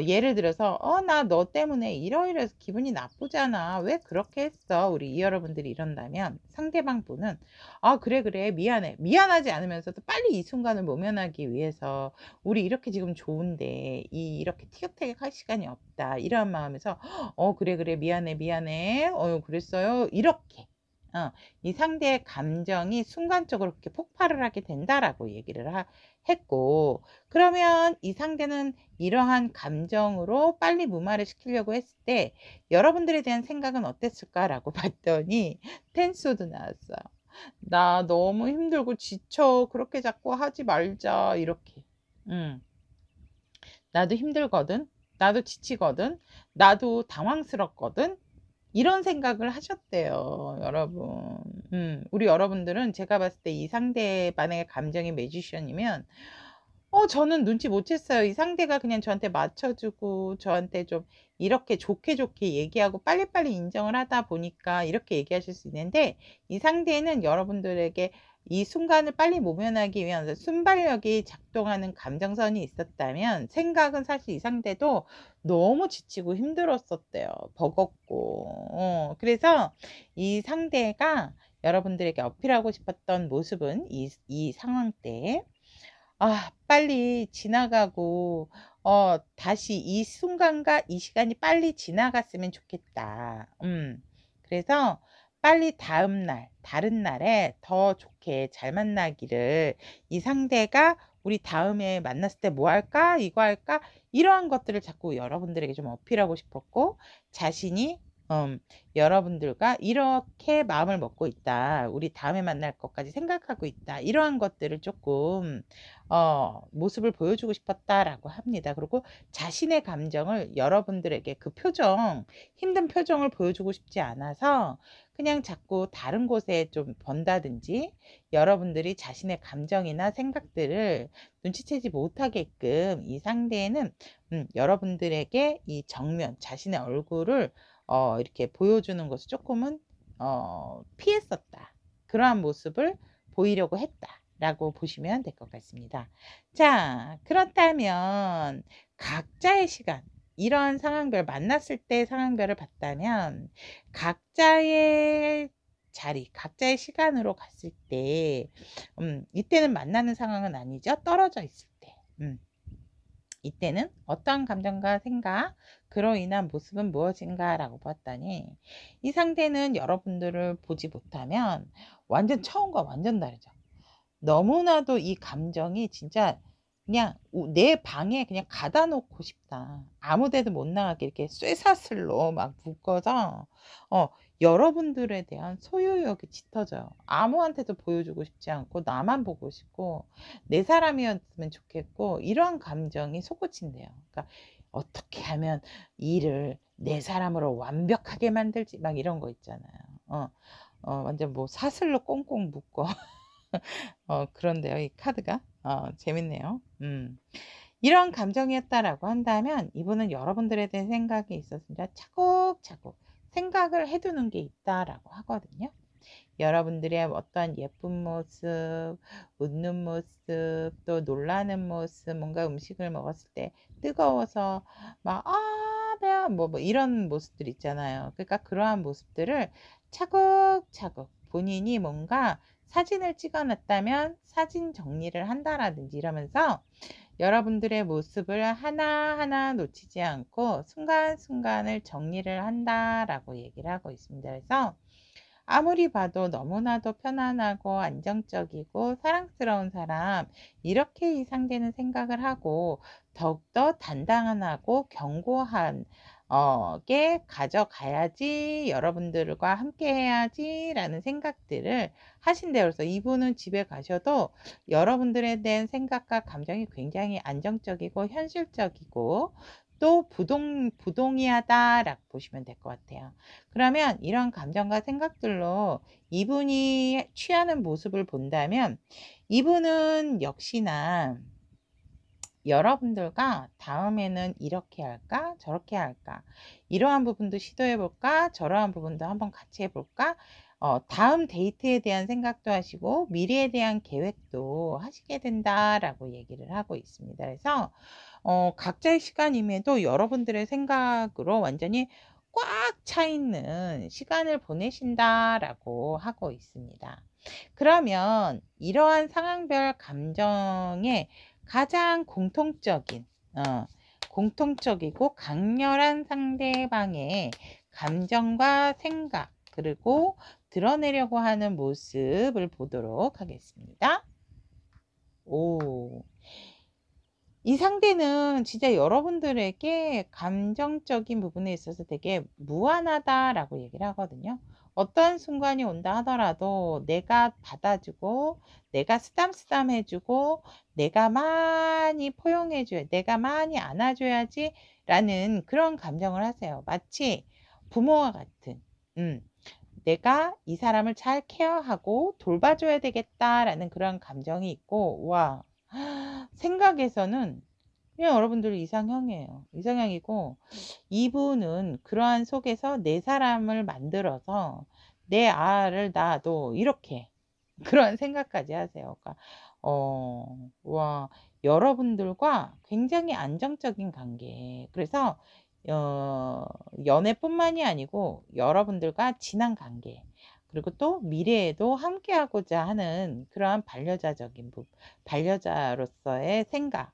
예를 들어서 나 너 때문에 이러이러해서 기분이 나쁘잖아. 왜 그렇게 했어?" 우리 여러분들이 이런다면 상대방 분은 "아 그래, 그래. 미안해." 미안하지 않으면서도 빨리 이 순간을 모면하기 위해서 "우리 이렇게 지금 좋은데 이렇게 티격태격할 시간이 없다." 이런 마음에서 그래, 그래. 미안해, 미안해. 그랬어요." 이렇게 이 상대의 감정이 순간적으로 그렇게 폭발을 하게 된다라고 얘기를 했고, 그러면 이 상대는 이러한 감정으로 빨리 무마를 시키려고 했을 때 여러분들에 대한 생각은 어땠을까라고 봤더니 텐소드 나왔어요. "나 너무 힘들고 지쳐. 그렇게 자꾸 하지 말자." 이렇게. 음. "나도 힘들거든. 나도 지치거든. 나도 당황스럽거든." 이런 생각을 하셨대요, 여러분. 우리 여러분들은 제가 봤을 때 이 상대방의 감정이 매지션이면 저는 눈치 못 챘어요. 이 상대가 그냥 저한테 맞춰 주고 저한테 좀 이렇게 좋게 좋게 얘기하고 빨리빨리 인정을 하다 보니까 이렇게 얘기하실 수 있는데, 이 상대는 여러분들에게 이 순간을 빨리 모면하기 위한 순발력이 작동하는 감정선이 있었다면, 생각은 사실 이 상대도 너무 지치고 힘들었었대요. 버겁고. 그래서 이 상대가 여러분들에게 어필하고 싶었던 모습은 이 상황 때 빨리 지나가고 다시 이 순간과 이 시간이 빨리 지나갔으면 좋겠다. 그래서 빨리 다음 날, 다른 날에 더 좋게 잘 만나기를, 이 상대가 "우리 다음에 만났을 때 뭐 할까? 이거 할까?" 이러한 것들을 자꾸 여러분들에게 좀 어필하고 싶었고, 자신이 여러분들과 이렇게 마음을 먹고 있다. 우리 다음에 만날 것까지 생각하고 있다. 이러한 것들을 조금 모습을 보여주고 싶었다라고 합니다. 그리고 자신의 감정을 여러분들에게 그 표정, 힘든 표정을 보여주고 싶지 않아서 그냥 자꾸 다른 곳에 좀 번다든지, 여러분들이 자신의 감정이나 생각들을 눈치채지 못하게끔 이 상대는 여러분들에게 이 정면, 자신의 얼굴을 이렇게 보여주는 것을 조금은 피했었다. 그러한 모습을 보이려고 했다라고 보시면 될 것 같습니다. 자, 그렇다면 각자의 시간, 이러한 상황별, 만났을 때 상황별을 봤다면 각자의 자리, 각자의 시간으로 갔을 때 이때는 만나는 상황은 아니죠. 떨어져 있을 때. 이때는 어떠한 감정과 생각, 그로 인한 모습은 무엇인가라고 봤더니, 이 상태는 여러분들을 보지 못하면 완전 처음과 완전 다르죠. 너무나도 이 감정이 진짜 그냥 내 방에 그냥 가다 놓고 싶다. 아무 데도 못 나가게 이렇게 쇠사슬로 막 묶어서 여러분들에 대한 소유욕이 짙어져요. 아무한테도 보여주고 싶지 않고 나만 보고 싶고 내 사람이었으면 좋겠고, 이런 감정이 솟구친대요. 그러니까 어떻게 하면 일을 내 사람으로 완벽하게 만들지, 막 이런 거 있잖아요. 완전 뭐 사슬로 꽁꽁 묶어. 그런데요, 이 카드가. 재밌네요. 이런 감정이었다라고 한다면 이분은 여러분들에 대한 생각에 있어서 진짜 차곡차곡 생각을 해 두는 게 있다라고 하거든요. 여러분들의 어떠한 예쁜 모습, 웃는 모습, 또 놀라는 모습, 뭔가 음식을 먹었을 때 뜨거워서 막 매워 뭐 이런 모습들 있잖아요. 그러니까 그러한 모습들을 차곡차곡 본인이 뭔가 사진을 찍어 놨다면 사진 정리를 한다라든지 이러면서 여러분들의 모습을 하나하나 놓치지 않고 순간순간을 정리를 한다라고 얘기를 하고 있습니다. 그래서 아무리 봐도 너무나도 편안하고 안정적이고 사랑스러운 사람, 이렇게 이 상대는 생각을 하고 더욱더 단단하고 견고한 게 가져가야지, 여러분들과 함께 해야지라는 생각들을 하신대요. 그래서 이분은 집에 가셔도 여러분들에 대한 생각과 감정이 굉장히 안정적이고 현실적이고 또 부동의하다라고 보시면 될 것 같아요. 그러면 이런 감정과 생각들로 이분이 취하는 모습을 본다면 이분은 역시나 여러분들과 다음에는 이렇게 할까 저렇게 할까, 이러한 부분도 시도해 볼까 저러한 부분도 한번 같이 해볼까, 다음 데이트에 대한 생각도 하시고 미래에 대한 계획도 하시게 된다라고 얘기를 하고 있습니다. 그래서 각자의 시간임에도 여러분들의 생각으로 완전히 꽉 차 있는 시간을 보내신다라고 하고 있습니다. 그러면 이러한 상황별 감정의 가장 공통적이고 강렬한 상대방의 감정과 생각, 그리고 드러내려고 하는 모습을 보도록 하겠습니다. 이 상대는 진짜 여러분들에게 감정적인 부분에 있어서 되게 무한하다라고 얘기를 하거든요. 어떤 순간이 온다 하더라도 내가 받아주고 내가 쓰담쓰담 해주고 내가 많이 포용해줘야, 내가 많이 안아줘야지 라는 그런 감정을 하세요. 마치 부모와 같은, 내가 이 사람을 잘 케어하고 돌봐줘야 되겠다라는 그런 감정이 있고, 와, 생각에서는 그냥 여러분들 이상형이에요. 이상형이고, 이분은 그러한 속에서 내 사람을 만들어서 내 알을 낳아도 이렇게 그런 생각까지 하세요. 그러니까 와, 여러분들과 굉장히 안정적인 관계. 그래서 연애뿐만이 아니고 여러분들과 친한 관계, 그리고 또 미래에도 함께하고자 하는 그러한 반려자로서의 생각,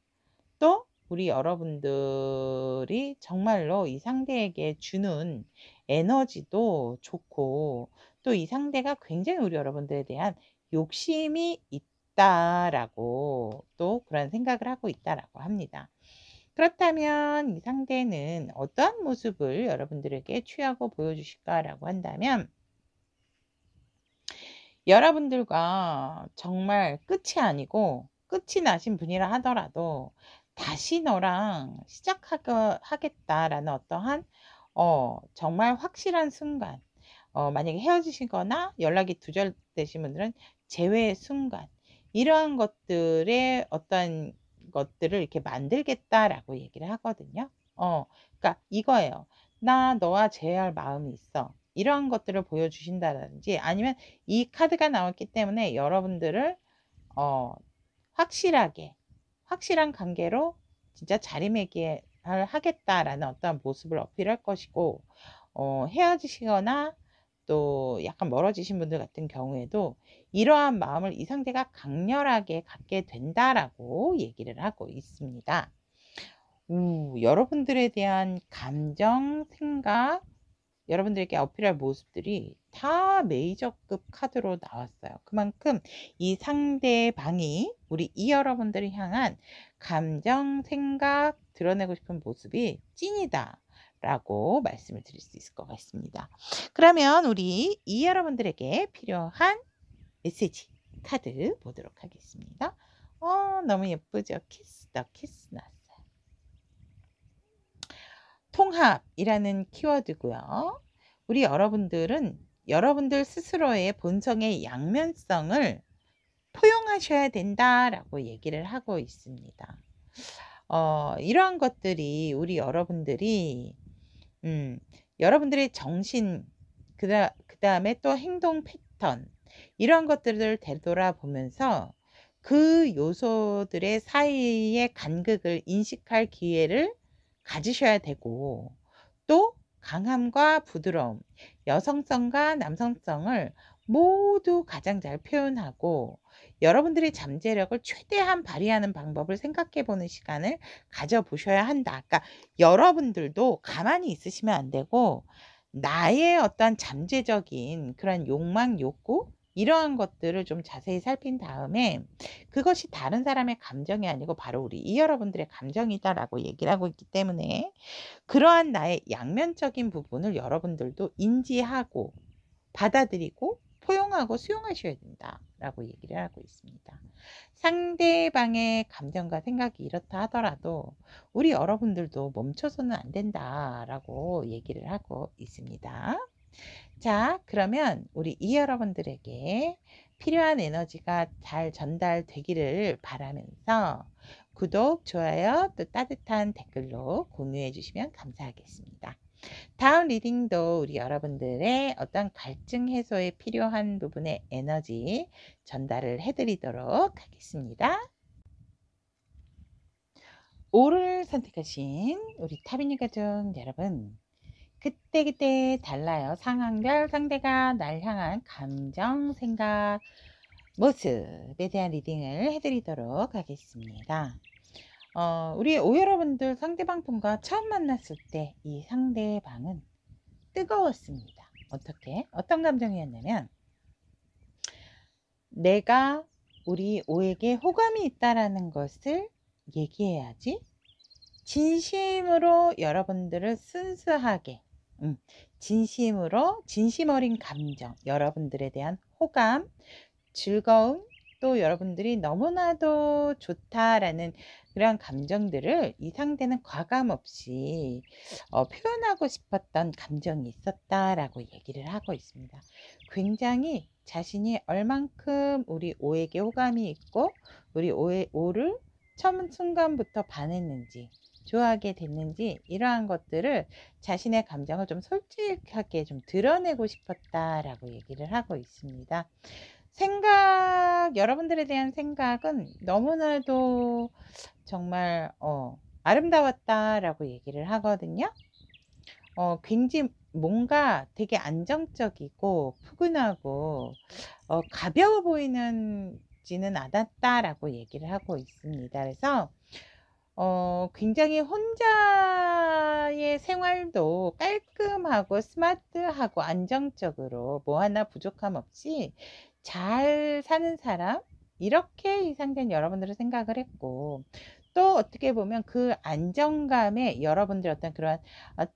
또 우리 여러분들이 정말로 이 상대에게 주는 에너지도 좋고, 또 이 상대가 굉장히 우리 여러분들에 대한 욕심이 있다라고 또 그런 생각을 하고 있다라고 합니다. 그렇다면 이 상대는 어떠한 모습을 여러분들에게 취하고 보여주실까라고 한다면, 여러분들과 정말 끝이 아니고 끝이 나신 분이라 하더라도 다시 너랑 시작하겠다라는 어떠한 정말 확실한 순간, 만약에 헤어지시거나 연락이 두절되신 분들은 재회의 순간, 이러한 것들의 어떤 것들을 이렇게 만들겠다라고 얘기를 하거든요. 그러니까 이거예요. 나 너와 재회할 마음이 있어. 이러한 것들을 보여주신다든지, 아니면 이 카드가 나왔기 때문에 여러분들을 확실한 관계로 진짜 자리매김을 하겠다라는 어떤 모습을 어필할 것이고, 헤어지시거나 또 약간 멀어지신 분들 같은 경우에도 이러한 마음을 이 상대가 강렬하게 갖게 된다라고 얘기를 하고 있습니다. 여러분들에 대한 감정, 생각, 여러분들에게 어필할 모습들이 다 메이저급 카드로 나왔어요. 그만큼 이 상대방이 이 여러분들을 향한 감정, 생각, 드러내고 싶은 모습이 찐이다 라고 말씀을 드릴 수 있을 것 같습니다. 그러면 우리 이 여러분들에게 필요한 메시지 카드 보도록 하겠습니다. 너무 예쁘죠? 키스 더 키스 났어요. 통합이라는 키워드고요. 우리 여러분들은 여러분들 스스로의 본성의 양면성을 포용하셔야 된다라고 얘기를 하고 있습니다. 이러한 것들이 우리 여러분들이 여러분들의 정신, 그 다음에 또 행동 패턴, 이런 것들을 되돌아보면서 그 요소들의 사이의 간극을 인식할 기회를 가지셔야 되고, 또 강함과 부드러움, 여성성과 남성성을 모두 가장 잘 표현하고 여러분들의 잠재력을 최대한 발휘하는 방법을 생각해 보는 시간을 가져보셔야 한다. 그러니까 여러분들도 가만히 있으시면 안 되고 나의 어떤 잠재적인 그런 욕망, 욕구, 이러한 것들을 좀 자세히 살핀 다음에 그것이 다른 사람의 감정이 아니고 바로 우리 이 여러분들의 감정이다라고 얘기를 하고 있기 때문에 그러한 나의 양면적인 부분을 여러분들도 인지하고 받아들이고 포용하고 수용하셔야 된다라고 얘기를 하고 있습니다. 상대방의 감정과 생각이 이렇다 하더라도 우리 여러분들도 멈춰서는 안 된다라고 얘기를 하고 있습니다. 자, 그러면 우리 이 여러분들에게 필요한 에너지가 잘 전달되기를 바라면서 구독, 좋아요, 또 따뜻한 댓글로 공유해 주시면 감사하겠습니다. 다음 리딩도 우리 여러분들의 어떤 갈증 해소에 필요한 부분의 에너지 전달을 해드리도록 하겠습니다. 5를 선택하신 우리 타비니 가족 여러분, 그때그때 달라요. 상황별 상대가 날 향한 감정, 생각, 모습에 대한 리딩을 해드리도록 하겠습니다. 우리 여러분들 상대방 분과 처음 만났을 때 이 상대방은 뜨거웠습니다. 어떤 감정이었냐면, 내가 우리 오에게 호감이 있다라는 것을 얘기해야지, 진심으로 여러분들을 순수하게 진심 어린 감정, 여러분들에 대한 호감, 즐거움, 또 여러분들이 너무나도 좋다라는 그런 감정들을 이 상대는 과감없이 표현하고 싶었던 감정이 있었다라고 얘기를 하고 있습니다. 굉장히 자신이 얼만큼 우리 오에게 호감이 있고 우리 오를 처음 순간부터 반했는지 좋아하게 됐는지 이러한 것들을 자신의 감정을 좀 솔직하게 좀 드러내고 싶었다라고 얘기를 하고 있습니다. 여러분들에 대한 생각은 너무나도 정말 아름다웠다라고 얘기를 하거든요. 굉장히 뭔가 되게 안정적이고 푸근하고 가벼워 보이지는 않았다라고 얘기를 하고 있습니다. 그래서 굉장히 혼자의 생활도 깔끔하고 스마트하고 안정적으로 뭐 하나 부족함 없이 잘 사는 사람, 이렇게 이 상대는 여러분들을 생각을 했고, 또 어떻게 보면 그 안정감에 여러분들 어떤 그런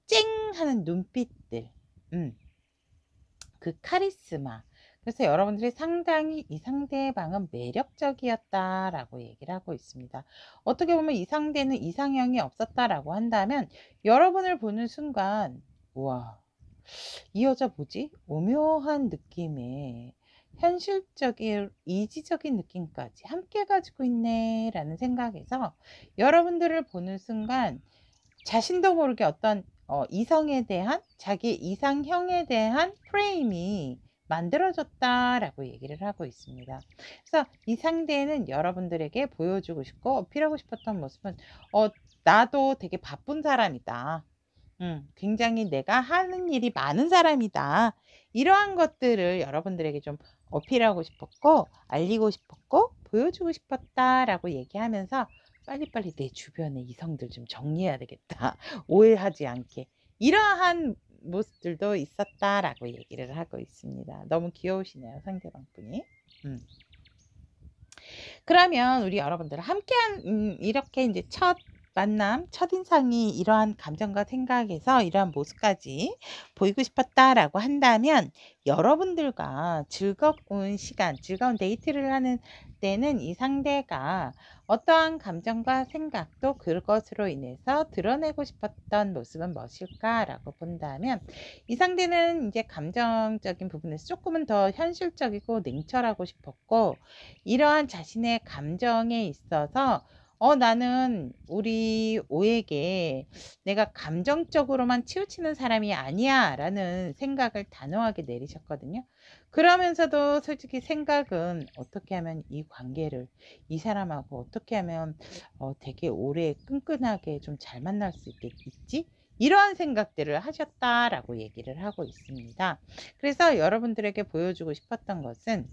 쨍 하는 눈빛들, 그 카리스마, 그래서 여러분들이 상당히 이 상대방은 매력적이었다라고 얘기를 하고 있습니다. 어떻게 보면 이 상대는 이상형이 없었다라고 한다면 여러분을 보는 순간, 우와, 이 여자 뭐지? 오묘한 느낌의 현실적인 이지적인 느낌까지 함께 가지고 있네 라는 생각에서 여러분들을 보는 순간 자신도 모르게 어떤 이성에 대한, 자기 이상형에 대한 프레임이 만들어졌다라고 얘기를 하고 있습니다. 그래서 이 상대는 여러분들에게 보여주고 싶고 어필하고 싶었던 모습은 나도 되게 바쁜 사람이다. 굉장히 내가 하는 일이 많은 사람이다. 이러한 것들을 여러분들에게 좀 어필하고 싶었고 알리고 싶었고 보여주고 싶었다라고 얘기하면서 빨리빨리 내 주변의 이성들 좀 정리해야 되겠다. 오해하지 않게. 이러한 모습들도 있었다라고 얘기를 하고 있습니다. 너무 귀여우시네요, 상대방 분이. 그러면 우리 여러분들 함께한 이렇게 이제 첫 만남, 첫인상이 이러한 감정과 생각에서 이러한 모습까지 보이고 싶었다라고 한다면 여러분들과 즐거운 시간, 즐거운 데이트를 하는 때는 이 상대가 어떠한 감정과 생각도 그것으로 인해서 드러내고 싶었던 모습은 무엇일까라고 본다면 이 상대는 이제 감정적인 부분에서 조금은 더 현실적이고 냉철하고 싶었고 이러한 자신의 감정에 있어서 나는 우리 오에게 내가 감정적으로만 치우치는 사람이 아니야 라는 생각을 단호하게 내리셨거든요. 그러면서도 솔직히 생각은 어떻게 하면 이 관계를 이 사람하고 어떻게 하면 되게 오래 끈끈하게 좀 잘 만날 수 있지? 이러한 생각들을 하셨다라고 얘기를 하고 있습니다. 그래서 여러분들에게 보여주고 싶었던 것은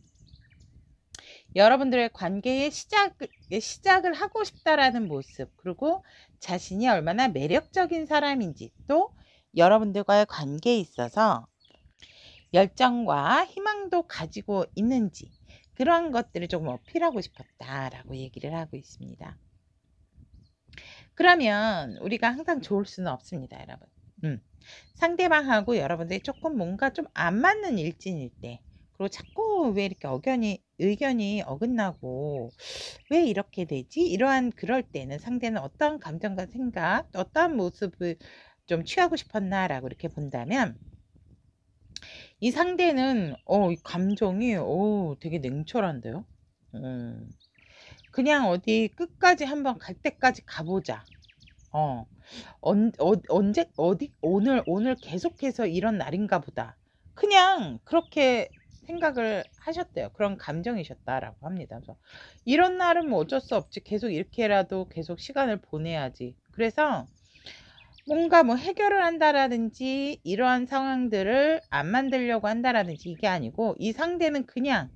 여러분들의 관계의 시작을 하고 싶다라는 모습, 그리고 자신이 얼마나 매력적인 사람인지, 또 여러분들과의 관계에 있어서 열정과 희망도 가지고 있는지 그런 것들을 조금 어필하고 싶었다라고 얘기를 하고 있습니다. 그러면 우리가 항상 좋을 수는 없습니다, 여러분. 상대방하고 여러분들이 조금 뭔가 좀 안 맞는 일진일 때, 그리고 자꾸 왜 이렇게 의견이 어긋나고 왜 이렇게 되지? 이러한 그럴 때는 상대는 어떤 감정과 생각, 어떠한 모습을 좀 취하고 싶었나라고 이렇게 본다면, 이 상대는 이 감정이 되게 냉철한데요. 그냥 어디 끝까지 한번 갈 때까지 가보자. 언제 어디 오늘 계속해서 이런 날인가 보다. 그냥 그렇게 생각을 하셨대요. 그런 감정이셨다라고 합니다. 그래서 이런 날은 뭐 어쩔 수 없지. 계속 이렇게라도 계속 시간을 보내야지. 그래서 뭔가 뭐 해결을 한다라든지 이러한 상황들을 안 만들려고 한다라든지 이게 아니고, 이 상대는 그냥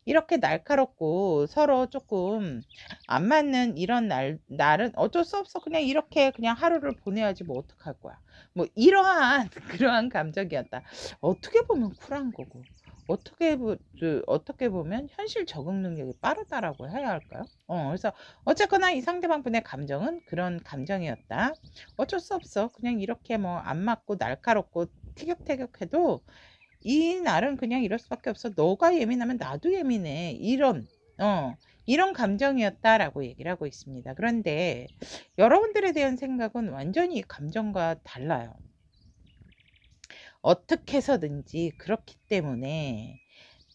이렇게 날카롭고 서로 조금 안 맞는 이런 날은 어쩔 수 없어. 그냥 이렇게 그냥 하루를 보내야지 뭐 어떡할 거야. 뭐 이러한 그러한 감정이었다. 어떻게 보면 쿨한 거고, 어떻게 보면 현실 적응 능력이 빠르다라고 해야 할까요? 그래서 어쨌거나 이 상대방 분의 감정은 그런 감정이었다. 어쩔 수 없어. 그냥 이렇게 뭐 안 맞고 날카롭고 티격태격해도 이 날은 그냥 이럴 수밖에 없어. 너가 예민하면 나도 예민해. 이런 감정이었다라고 얘기를 하고 있습니다. 그런데 여러분들에 대한 생각은 완전히 이 감정과 달라요. 어떻게 해서든지 그렇기 때문에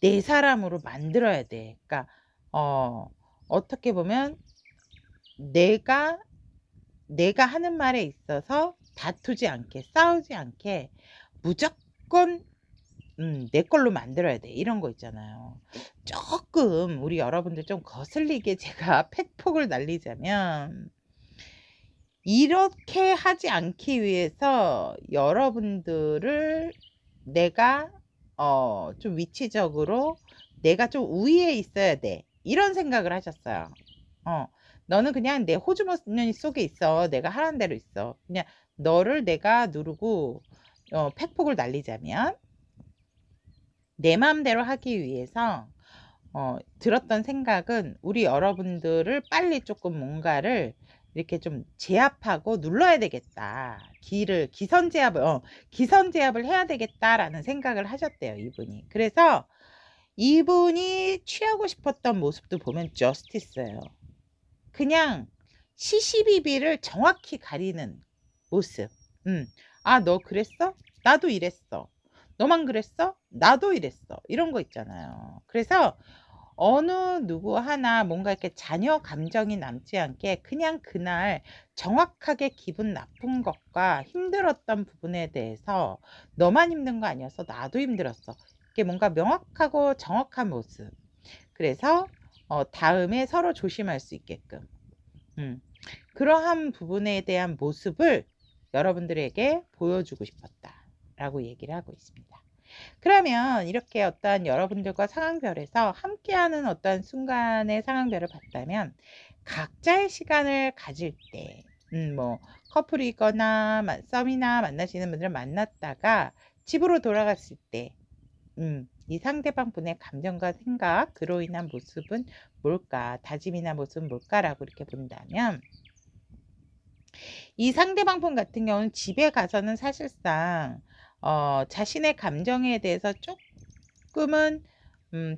내 사람으로 만들어야 돼. 그러니까 어떻게 보면 내가 하는 말에 있어서 다투지 않게, 싸우지 않게 무조건 내 걸로 만들어야 돼. 이런 거 있잖아요. 조금 우리 여러분들 좀 거슬리게 제가 팩폭을 날리자면, 이렇게 하지 않기 위해서 여러분들을 내가 좀 위치적으로 내가 좀 우위에 있어야 돼. 이런 생각을 하셨어요. 너는 그냥 내 호주머니 속에 있어. 내가 하라는 대로 있어. 그냥 너를 내가 누르고 팩폭을 날리자면, 내 마음대로 하기 위해서 들었던 생각은 우리 여러분들을 빨리 조금 뭔가를 이렇게 좀 제압하고 눌러야 되겠다. 기선 제압을 해야 되겠다라는 생각을 하셨대요, 이분이. 그래서 이분이 취하고 싶었던 모습도 보면 저스티스예요. 그냥 시시비비를 정확히 가리는 모습. 너 그랬어? 나도 이랬어. 너만 그랬어? 나도 이랬어. 이런 거 있잖아요. 그래서 어느 누구 하나 뭔가 이렇게 잔여 감정이 남지 않게 그냥 그날 정확하게 기분 나쁜 것과 힘들었던 부분에 대해서, 너만 힘든 거 아니었어. 나도 힘들었어. 이게 뭔가 명확하고 정확한 모습. 그래서 다음에 서로 조심할 수 있게끔 그러한 부분에 대한 모습을 여러분들에게 보여주고 싶었다라고 얘기를 하고 있습니다. 그러면 이렇게 어떤 여러분들과 상황별에서 함께하는 어떤 순간의 상황별을 봤다면, 각자의 시간을 가질 때, 뭐 커플이거나 썸이나 만나시는 분들을 만났다가 집으로 돌아갔을 때, 이 상대방 분의 감정과 생각, 그로 인한 모습은 뭘까, 다짐이나 모습은 뭘까라고 이렇게 본다면, 이 상대방 분 같은 경우는 집에 가서는 사실상 자신의 감정에 대해서 조금은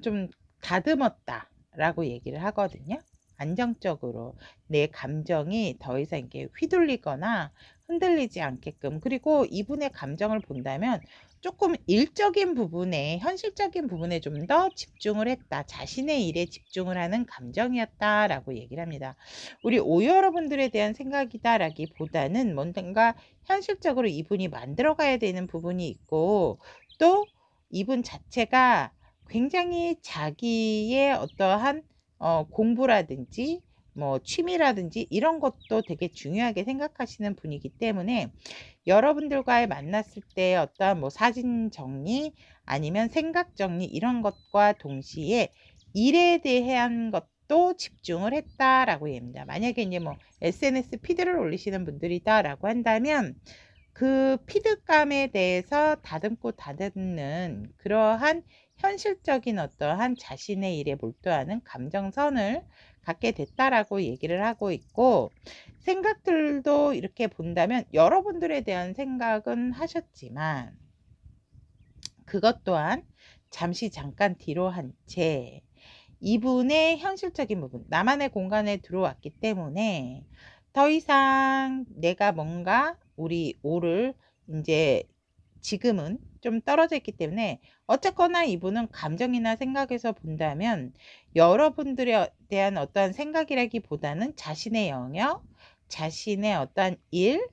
좀 다듬었다라고 얘기를 하거든요. 안정적으로 내 감정이 더 이상 이렇게 휘둘리거나 흔들리지 않게끔. 그리고 이분의 감정을 본다면 조금 일적인 부분에, 현실적인 부분에 좀 더 집중을 했다. 자신의 일에 집중을 하는 감정이었다라고 얘기를 합니다. 우리 여러분들에 대한 생각이다라기보다는 뭔가 현실적으로 이분이 만들어가야 되는 부분이 있고, 또 이분 자체가 굉장히 자기의 어떠한 공부라든지 뭐 취미라든지 이런 것도 되게 중요하게 생각하시는 분이기 때문에, 여러분들과의 만났을 때 어떠한 뭐 사진 정리 아니면 생각 정리 이런 것과 동시에 일에 대한 것도 집중을 했다라고 얘기합니다. 만약에 이제 뭐 SNS 피드를 올리시는 분들이다라고 한다면 그 피드감에 대해서 다듬고 다듬는 그러한 현실적인 어떠한 자신의 일에 몰두하는 감정선을 갖게 됐다라고 얘기를 하고 있고, 생각들도 이렇게 본다면 여러분들에 대한 생각은 하셨지만 그것 또한 잠시 잠깐 뒤로 한 채 이분의 현실적인 부분, 나만의 공간에 들어왔기 때문에 더 이상 내가 뭔가 우리 오를 이제 지금은 좀 떨어져 있기 때문에 어쨌거나 이분은 감정이나 생각에서 본다면 여러분들에 대한 어떠한 생각이라기보다는 자신의 영역, 자신의 어떠한 일,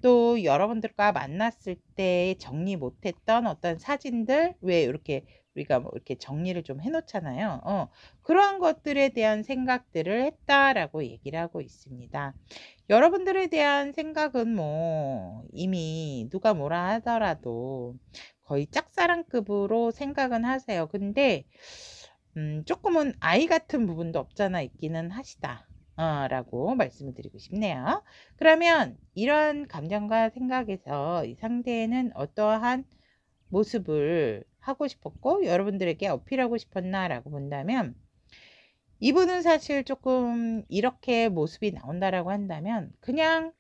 또 여러분들과 만났을 때 정리 못했던 어떤 사진들, 왜 이렇게 우리가 뭐 이렇게 정리를 좀 해놓잖아요. 그러한 것들에 대한 생각들을 했다라고 얘기를 하고 있습니다. 여러분들에 대한 생각은 뭐 이미 누가 뭐라 하더라도 거의 짝사랑급으로 생각은 하세요. 근데 조금은 아이 같은 부분도 없잖아 있기는 하시다. 라고 말씀을 드리고 싶네요. 그러면 이런 감정과 생각에서 이 상대는 어떠한 모습을 하고 싶었고 여러분들에게 어필하고 싶었나라고 본다면, 이분은 사실 조금 이렇게 모습이 나온다라고 한다면 그냥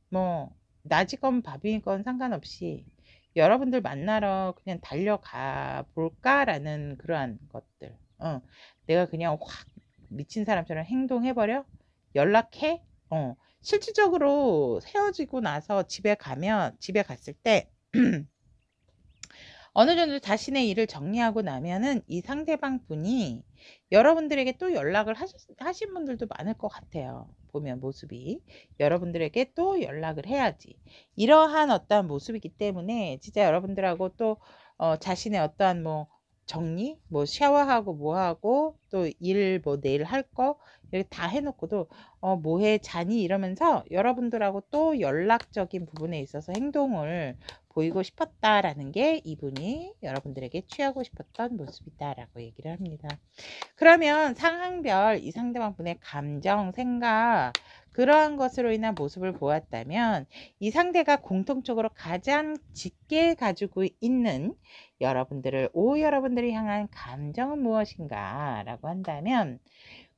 뭐 낮이건 밤이건 상관없이 여러분들 만나러 그냥 달려가 볼까라는 그러한 것들. 내가 그냥 확 미친 사람처럼 행동해버려? 연락해? 실질적으로 헤어지고 나서 집에 갔을 때 어느 정도 자신의 일을 정리하고 나면은 이 상대방 분이 여러분들에게 또 연락을 하신 분들도 많을 것 같아요. 보면 모습이 여러분들에게 또 연락을 해야지, 이러한 어떠한 모습이기 때문에 진짜 여러분들하고 또 자신의 어떠한 뭐 정리, 뭐 샤워하고 뭐하고 또 일 뭐 내일 할 거 이렇게 다 해놓고도 뭐해 자니 이러면서 여러분들하고 또 연락적인 부분에 있어서 행동을 보이고 싶었다라는 게 이분이 여러분들에게 취하고 싶었던 모습이다라고 얘기를 합니다. 그러면 상황별 이 상대방 분의 감정, 생각, 그러한 것으로 인한 모습을 보았다면 이 상대가 공통적으로 가장 짙게 가지고 있는 여러분들을 향한 감정은 무엇인가 라고 한다면,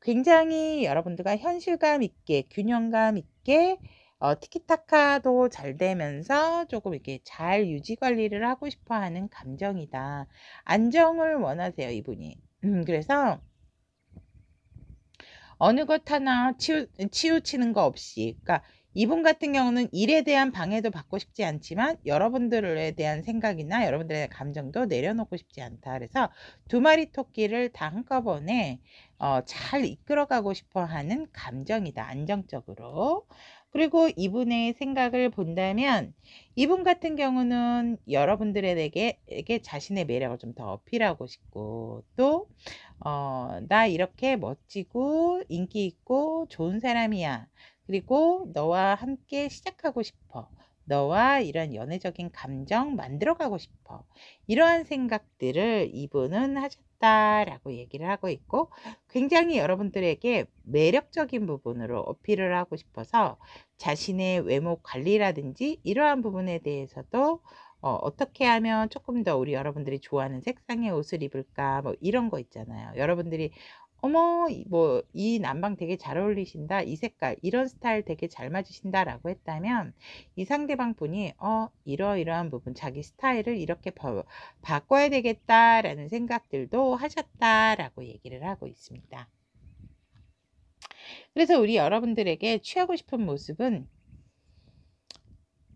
굉장히 여러분들과 현실감 있게 균형감 있게 티키타카도 잘 되면서 조금 이렇게 잘 유지 관리를 하고 싶어 하는 감정이다. 안정을 원하세요, 이분이. 그래서 어느 것 하나 치우치는 거 없이, 그러니까 이분 같은 경우는 일에 대한 방해도 받고 싶지 않지만 여러분들에 대한 생각이나 여러분들의 감정도 내려놓고 싶지 않다. 그래서 두 마리 토끼를 다 한꺼번에 잘 이끌어가고 싶어 하는 감정이다, 안정적으로. 그리고 이분의 생각을 본다면 이분 같은 경우는 여러분들에게 자신의 매력을 좀 더 어필하고 싶고, 또 나 이렇게 멋지고 인기 있고 좋은 사람이야. 그리고 너와 함께 시작하고 싶어. 너와 이런 연애적인 감정 만들어가고 싶어. 이러한 생각들을 이분은 하셨다라고 얘기를 하고 있고, 굉장히 여러분들에게 매력적인 부분으로 어필을 하고 싶어서 자신의 외모 관리라든지 이러한 부분에 대해서도 어떻게 하면 조금 더 우리 여러분들이 좋아하는 색상의 옷을 입을까, 뭐 이런 거 있잖아요. 여러분들이 어머 뭐 이 남방 되게 잘 어울리신다, 이 색깔 이런 스타일 되게 잘 맞으신다 라고 했다면 이 상대방 분이 이러이러한 부분 자기 스타일을 이렇게 바꿔야 되겠다라는 생각들도 하셨다라고 얘기를 하고 있습니다. 그래서 우리 여러분들에게 취하고 싶은 모습은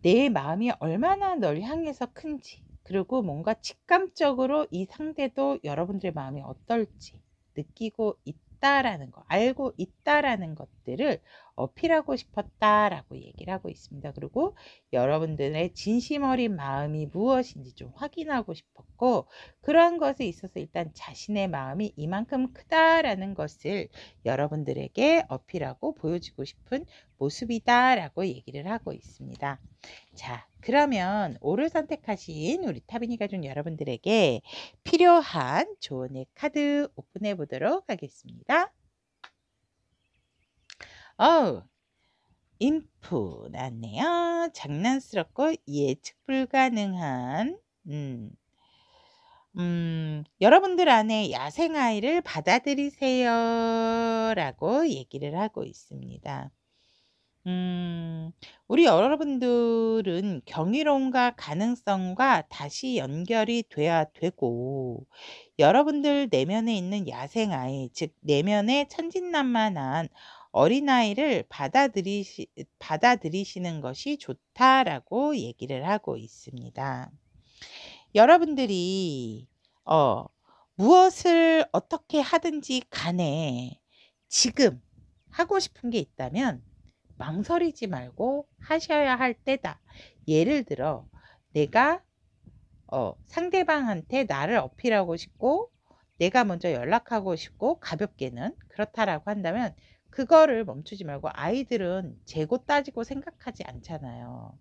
내 마음이 얼마나 널 향해서 큰지, 그리고 뭔가 직감적으로 이 상대도 여러분들의 마음이 어떨지 느끼고 있다라는 거, 알고 있다라는 것들을 어필하고 싶었다라고 얘기를 하고 있습니다. 그리고 여러분들의 진심 어린 마음이 무엇인지 좀 확인하고 싶었고, 그러한 것에 있어서 일단 자신의 마음이 이만큼 크다라는 것을 여러분들에게 어필하고 보여주고 싶은 모습이다라고 얘기를 하고 있습니다. 자, 그러면 오를 선택하신 우리 타빈이가 준 여러분들에게 필요한 조언의 카드 오픈해 보도록 하겠습니다. 인프 나왔네요. 장난스럽고 예측 불가능한. 여러분들 안에 야생아이를 받아들이세요 라고 얘기를 하고 있습니다. 우리 여러분들은 경이로움과 가능성과 다시 연결이 돼야 되고, 여러분들 내면에 있는 야생아이, 즉 내면의 천진난만한 어린아이를 받아들이시는 것이 좋다라고 얘기를 하고 있습니다. 여러분들이 무엇을 어떻게 하든지 간에 지금 하고 싶은 게 있다면 망설이지 말고 하셔야 할 때다. 예를 들어 내가 상대방한테 나를 어필하고 싶고 내가 먼저 연락하고 싶고 가볍게는 그렇다라고 한다면 그거를 멈추지 말고, 아이들은 재고 따지고 생각하지 않잖아요.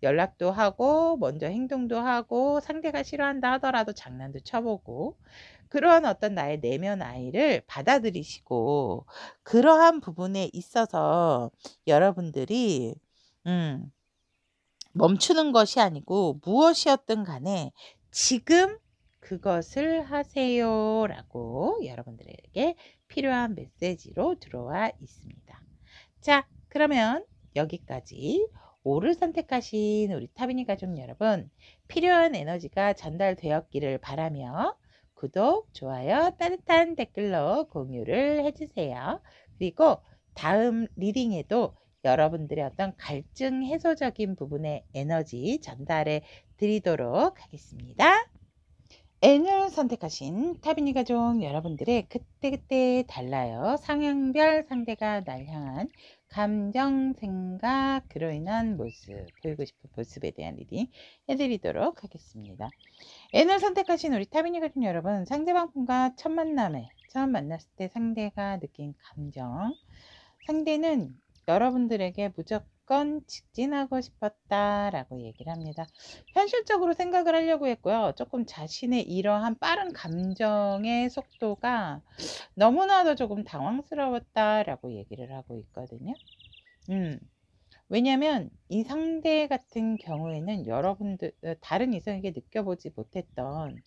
연락도 하고 먼저 행동도 하고 상대가 싫어한다 하더라도 장난도 쳐보고, 그러한 어떤 나의 내면 아이를 받아들이시고, 그러한 부분에 있어서 여러분들이 멈추는 것이 아니고 무엇이었든 간에 지금 그것을 하세요 라고 여러분들에게 필요한 메시지로 들어와 있습니다. 자, 그러면 여기까지 오를 선택하신 우리 타비니 가족 여러분, 필요한 에너지가 전달되었기를 바라며 구독, 좋아요, 따뜻한 댓글로 공유를 해주세요. 그리고 다음 리딩에도 여러분들의 어떤 갈증 해소적인 부분의 에너지 전달해 드리도록 하겠습니다. N을 선택하신 타비니 가족 여러분들의 그때그때 달라요. 상황별 상대가 날 향한 감정, 생각, 그로 인한 모습, 보이고 싶은 모습에 대한 리딩 해드리도록 하겠습니다. N을 선택하신 우리 타비니 가족 여러분, 상대방과 첫 만남에 처음 만났을 때 상대가 느낀 감정, 상대는 여러분들에게 무조건 직진하고 싶었다라고 얘기를 합니다. 현실적으로 생각을 하려고 했고요. 조금 자신의 이러한 빠른 감정의 속도가 너무나도 조금 당황스러웠다라고 얘기를 하고 있거든요. 왜냐면 이 상대 같은 경우에는 여러분들 다른 이성에게 느껴보지 못했던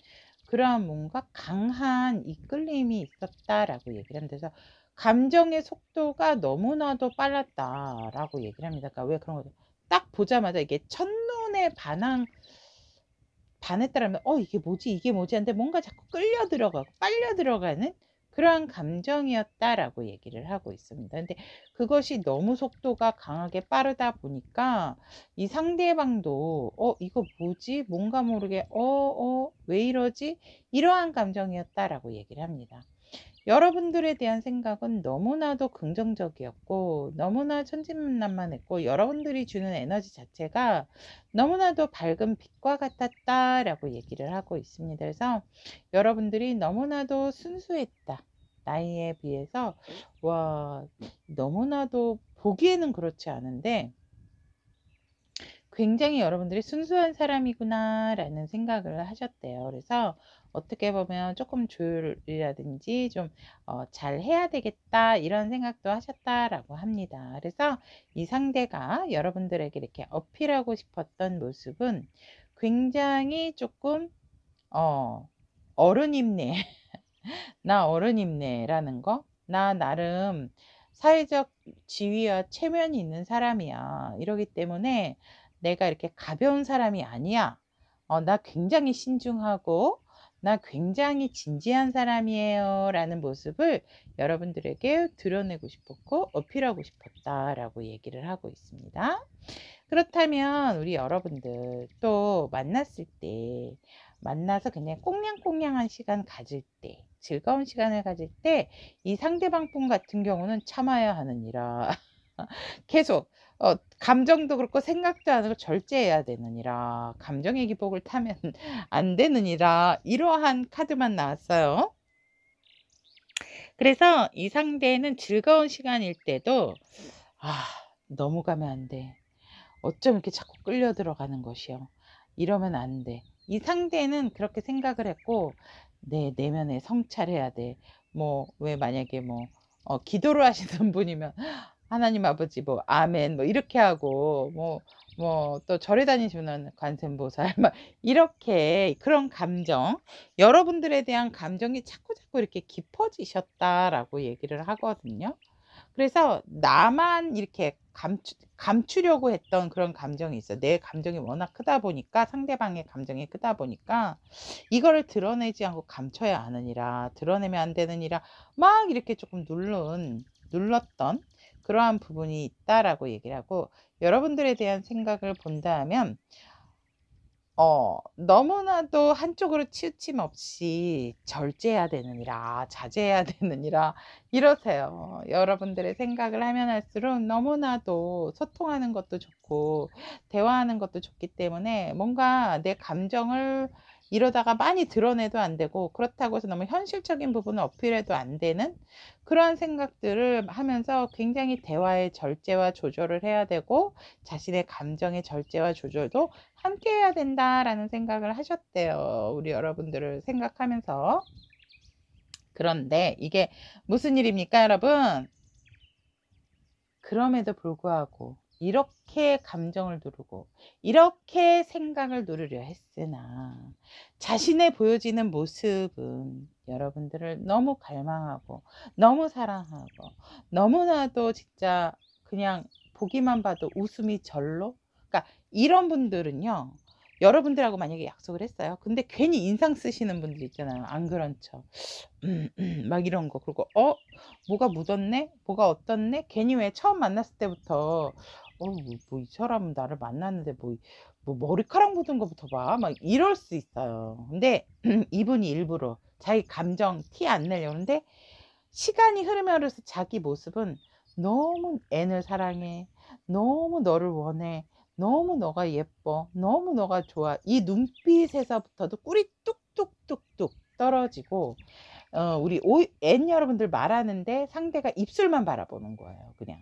그러한 뭔가 강한 이끌림이 있었다라고 얘기를 합니다. 그래서 감정의 속도가 너무나도 빨랐다라고 얘기를 합니다. 그러니까 왜 그런 거죠? 딱 보자마자 이게 첫눈에 반했다라면 이게 뭐지 하는데 뭔가 자꾸 끌려 들어가고 빨려 들어가는 그러한 감정이었다라고 얘기를 하고 있습니다. 근데 그것이 너무 속도가 강하게 빠르다 보니까 이 상대방도 이거 뭐지? 뭔가 모르게 왜 이러지? 이러한 감정이었다라고 얘기를 합니다. 여러분들에 대한 생각은 너무나도 긍정적이었고 너무나 천진난만했고 여러분들이 주는 에너지 자체가 너무나도 밝은 빛과 같았다라고 얘기를 하고 있습니다. 그래서 여러분들이 너무나도 순수했다. 나이에 비해서 너무나도 보기에는 그렇지 않은데 굉장히 여러분들이 순수한 사람이구나 라는 생각을 하셨대요. 그래서 어떻게 보면 조금 조율이라든지 좀 잘 해야 되겠다 이런 생각도 하셨다라고 합니다. 그래서 이 상대가 여러분들에게 이렇게 어필하고 싶었던 모습은 굉장히 조금 어른입네 나 어른입네 라는 거, 나 나름 사회적 지위와 체면이 있는 사람이야, 이러기 때문에 내가 이렇게 가벼운 사람이 아니야. 나 굉장히 신중하고 나 굉장히 진지한 사람이에요 라는 모습을 여러분들에게 드러내고 싶었고 어필하고 싶었다라고 얘기를 하고 있습니다. 그렇다면 우리 여러분들 또 만났을 때, 만나서 그냥 꽁냥꽁냥한 시간 가질 때, 즐거운 시간을 가질 때 이 상대방 분 같은 경우는 참아야 하느니라 계속 감정도 그렇고 생각도 안 하고 절제해야 되느니라, 감정의 기복을 타면 안 되느니라, 이러한 카드만 나왔어요. 그래서 이 상대는 즐거운 시간일 때도 너무 가면 안 돼, 어쩜 이렇게 자꾸 끌려 들어가는 것이요, 이러면 안 돼. 이 상대는 그렇게 생각을 했고 내 내면에 성찰해야 돼. 왜 만약에 기도를 하시는 분이면 하나님 아버지 뭐 아멘 뭐 이렇게 하고 뭐 또 절에 다니시면 관세음보살 막 이렇게 그런 감정, 여러분들에 대한 감정이 자꾸자꾸 이렇게 깊어지셨다라고 얘기를 하거든요. 그래서 나만 이렇게 감추려고 했던 그런 감정이 있어요. 내 감정이 워낙 크다 보니까, 상대방의 감정이 크다 보니까 이거를 드러내지 않고 감춰야 하느니라, 드러내면 안 되느니라 막 이렇게 조금 눌렀던 그러한 부분이 있다라고 얘기를 하고, 여러분들에 대한 생각을 본다 하면 너무나도 한쪽으로 치우침 없이 절제해야 되느니라, 자제해야 되느니라 이러세요. 여러분들의 생각을 하면 할수록 너무나도 소통하는 것도 좋고 대화하는 것도 좋기 때문에 뭔가 내 감정을 이러다가 많이 드러내도 안 되고, 그렇다고 해서 너무 현실적인 부분을 어필해도 안 되는 그런 생각들을 하면서 굉장히 대화의 절제와 조절을 해야 되고, 자신의 감정의 절제와 조절도 함께 해야 된다라는 생각을 하셨대요. 우리 여러분들을 생각하면서. 그런데 이게 무슨 일입니까, 여러분? 그럼에도 불구하고 이렇게 감정을 누르고 이렇게 생각을 누르려 했으나 자신의 보여지는 모습은 여러분들을 너무 갈망하고 너무 사랑하고 너무나도 진짜 그냥 보기만 봐도 웃음이 절로, 그러니까 이런 분들은요, 여러분들하고 만약에 약속을 했어요. 근데 괜히 인상 쓰시는 분들 있잖아요. 안 그런 척 막 이런 거. 그리고 뭐가 묻었네? 뭐가 어떻네? 괜히 왜 처음 만났을 때부터 이 사람은 나를 만났는데 뭐 머리카락 묻은 거부터 봐. 막 이럴 수 있어요. 근데 이분이 일부러 자기 감정 티 안 내려고 하는데, 시간이 흐르면서 자기 모습은 너무 N을 사랑해. 너무 너를 원해. 너무 너가 예뻐. 너무 너가 좋아. 이 눈빛에서부터도 꿀이 뚝뚝뚝뚝 떨어지고, 우리 N 여러분들 말하는데 상대가 입술만 바라보는 거예요, 그냥.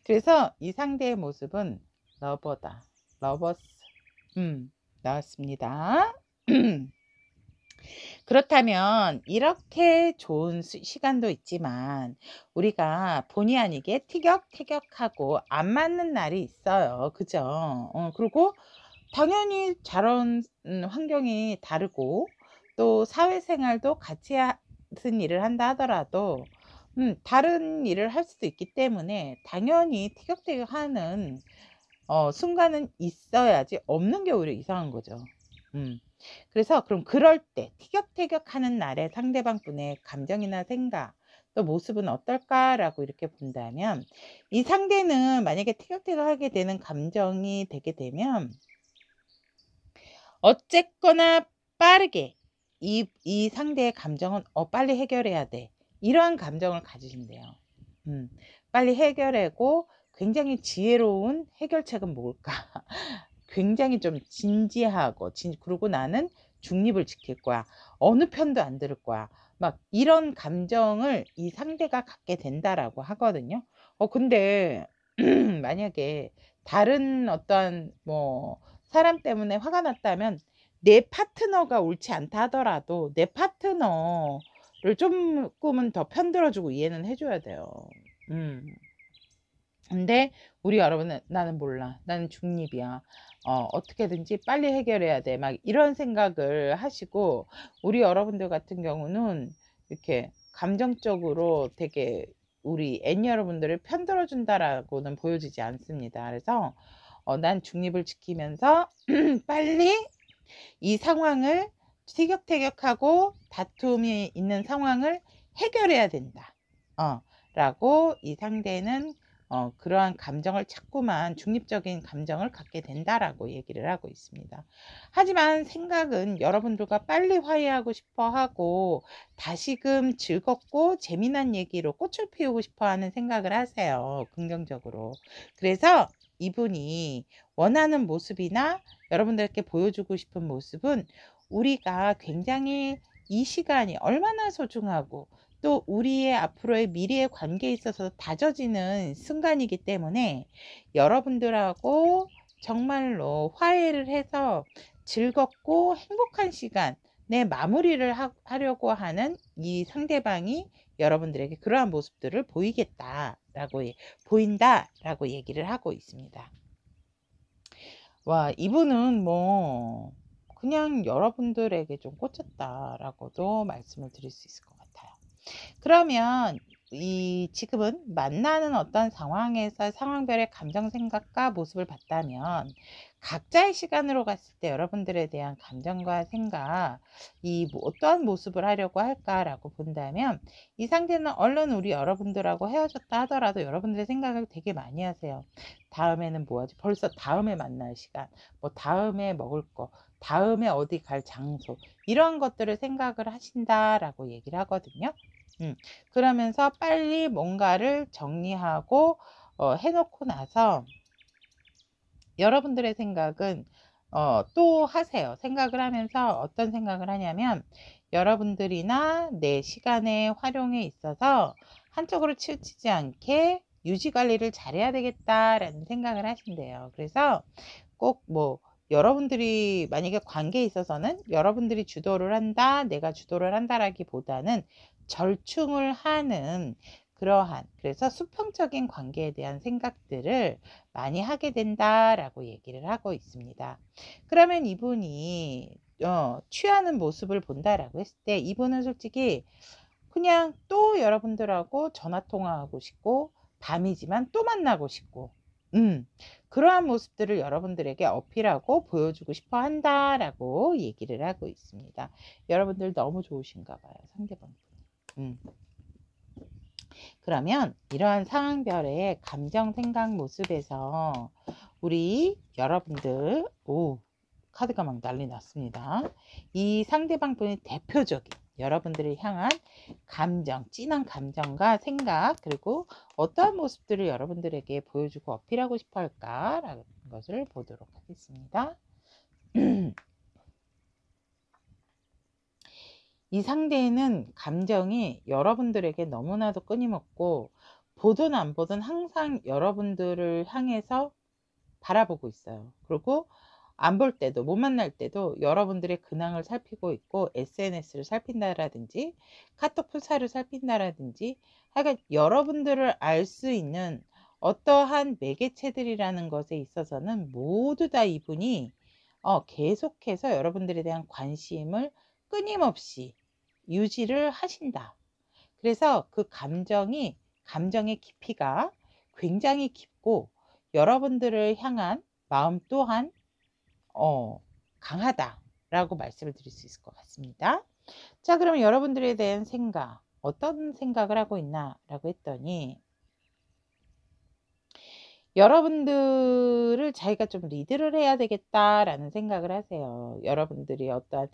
그래서 이 상대의 모습은 러버다. 러버스. 나왔습니다. 그렇다면 이렇게 좋은 시간도 있지만 우리가 본의 아니게 티격태격하고 안 맞는 날이 있어요. 그죠? 그리고 당연히 자란 환경이 다르고 또 사회생활도 같이 같은 일을 한다 하더라도 다른 일을 할 수도 있기 때문에 당연히 티격태격하는 순간은 있어야지, 없는 게 오히려 이상한 거죠. 그래서 그럼 그럴 때 티격태격하는 날에 상대방 분의 감정이나 생각 또 모습은 어떨까라고 이렇게 본다면, 이 상대는 만약에 티격태격하게 되는 감정이 되게 되면 어쨌거나 빠르게 이 상대의 감정은 빨리 해결해야 돼, 이러한 감정을 가지신대요. 빨리 해결하고 굉장히 지혜로운 해결책은 뭘까? 굉장히 좀 진지하고 그리고 나는 중립을 지킬 거야. 어느 편도 안 들을 거야. 막 이런 감정을 이 상대가 갖게 된다라고 하거든요. 근데 만약에 다른 어떠한 뭐 사람 때문에 화가 났다면 내 파트너가 옳지 않다 하더라도 내 파트너를 조금은 더 편들어주고 이해는 해줘야 돼요. 근데 우리 여러분은 나는 몰라. 나는 중립이야. 어떻게든지 빨리 해결해야 돼. 막 이런 생각을 하시고, 우리 여러분들 같은 경우는 이렇게 감정적으로 되게 우리 N 여러분들을 편들어 준다라고는 보여지지 않습니다. 그래서 난 중립을 지키면서 빨리 이 상황을 티격태격하고 다툼이 있는 상황을 해결해야 된다. 라고 이 상대는 그러한 감정을 자꾸만 중립적인 감정을 갖게 된다라고 얘기를 하고 있습니다. 하지만 생각은 여러분들과 빨리 화해하고 싶어 하고 다시금 즐겁고 재미난 얘기로 꽃을 피우고 싶어 하는 생각을 하세요. 긍정적으로. 그래서 이분이 원하는 모습이나 여러분들께 보여주고 싶은 모습은 우리가 굉장히 이 시간이 얼마나 소중하고 또 우리의 앞으로의 미래의 관계에 있어서 다져지는 순간이기 때문에 여러분들하고 정말로 화해를 해서 즐겁고 행복한 시간 내 마무리를 하려고 하는 이 상대방이 여러분들에게 그러한 모습들을 보이겠다라고 보인다라고 얘기를 하고 있습니다. 와, 이분은 뭐 그냥 여러분들에게 좀 꽂혔다라고도 말씀을 드릴 수 있을 것 같아요. 그러면 지금은 만나는 어떤 상황에서 상황별의 감정, 생각과 모습을 봤다면 각자의 시간으로 갔을 때 여러분들에 대한 감정과 생각, 어떠한 모습을 하려고 할까라고 본다면 이 상대는 얼른 우리 여러분들하고 헤어졌다 하더라도 여러분들의 생각을 되게 많이 하세요. 다음에는 뭐 하지? 벌써 다음에 만날 시간, 뭐 다음에 먹을 거, 다음에 어디 갈 장소, 이런 것들을 생각을 하신다라고 얘기를 하거든요. 그러면서 빨리 뭔가를 정리하고 해놓고 나서 여러분들의 생각은 또 하세요. 생각을 하면서 어떤 생각을 하냐면 여러분들이나 내 시간의 활용에 있어서 한쪽으로 치우치지 않게 유지 관리를 잘해야 되겠다라는 생각을 하신대요. 그래서 꼭 뭐 여러분들이 만약에 관계에 있어서는 여러분들이 주도를 한다, 내가 주도를 한다라기보다는 절충을 하는 그러한, 그래서 수평적인 관계에 대한 생각들을 많이 하게 된다라고 얘기를 하고 있습니다. 그러면 이분이 취하는 모습을 본다라고 했을 때 이분은 솔직히 그냥 또 여러분들하고 전화 통화하고 싶고 밤이지만 또 만나고 싶고 그러한 모습들을 여러분들에게 어필하고 보여주고 싶어 한다라고 얘기를 하고 있습니다. 여러분들 너무 좋으신가 봐요. 상대방 분이. 그러면 이러한 상황별의 감정, 생각, 모습에서 우리 여러분들 카드가 막 난리 났습니다. 이 상대방 분이 대표적인 여러분들을 향한 감정, 진한 감정과 생각, 그리고 어떠한 모습들을 여러분들에게 보여주고 어필하고 싶어 할까라는 것을 보도록 하겠습니다. 이 상대는 감정이 여러분들에게 너무나도 끊임없고 보든 안 보든 항상 여러분들을 향해서 바라보고 있어요. 그리고 안 볼 때도, 못 만날 때도 여러분들의 근황을 살피고 있고 SNS를 살핀다라든지 카톡 프사를 살핀다라든지 하여간 여러분들을 알 수 있는 어떠한 매개체들이라는 것에 있어서는 모두 다 이분이 계속해서 여러분들에 대한 관심을 끊임없이 유지를 하신다. 그래서 그 감정의 깊이가 굉장히 깊고 여러분들을 향한 마음 또한 강하다라고 말씀을 드릴 수 있을 것 같습니다. 자, 그럼 여러분들에 대한 생각, 어떤 생각을 하고 있나라고 했더니 여러분들을 자기가 좀 리드를 해야 되겠다라는 생각을 하세요. 여러분들이 어떤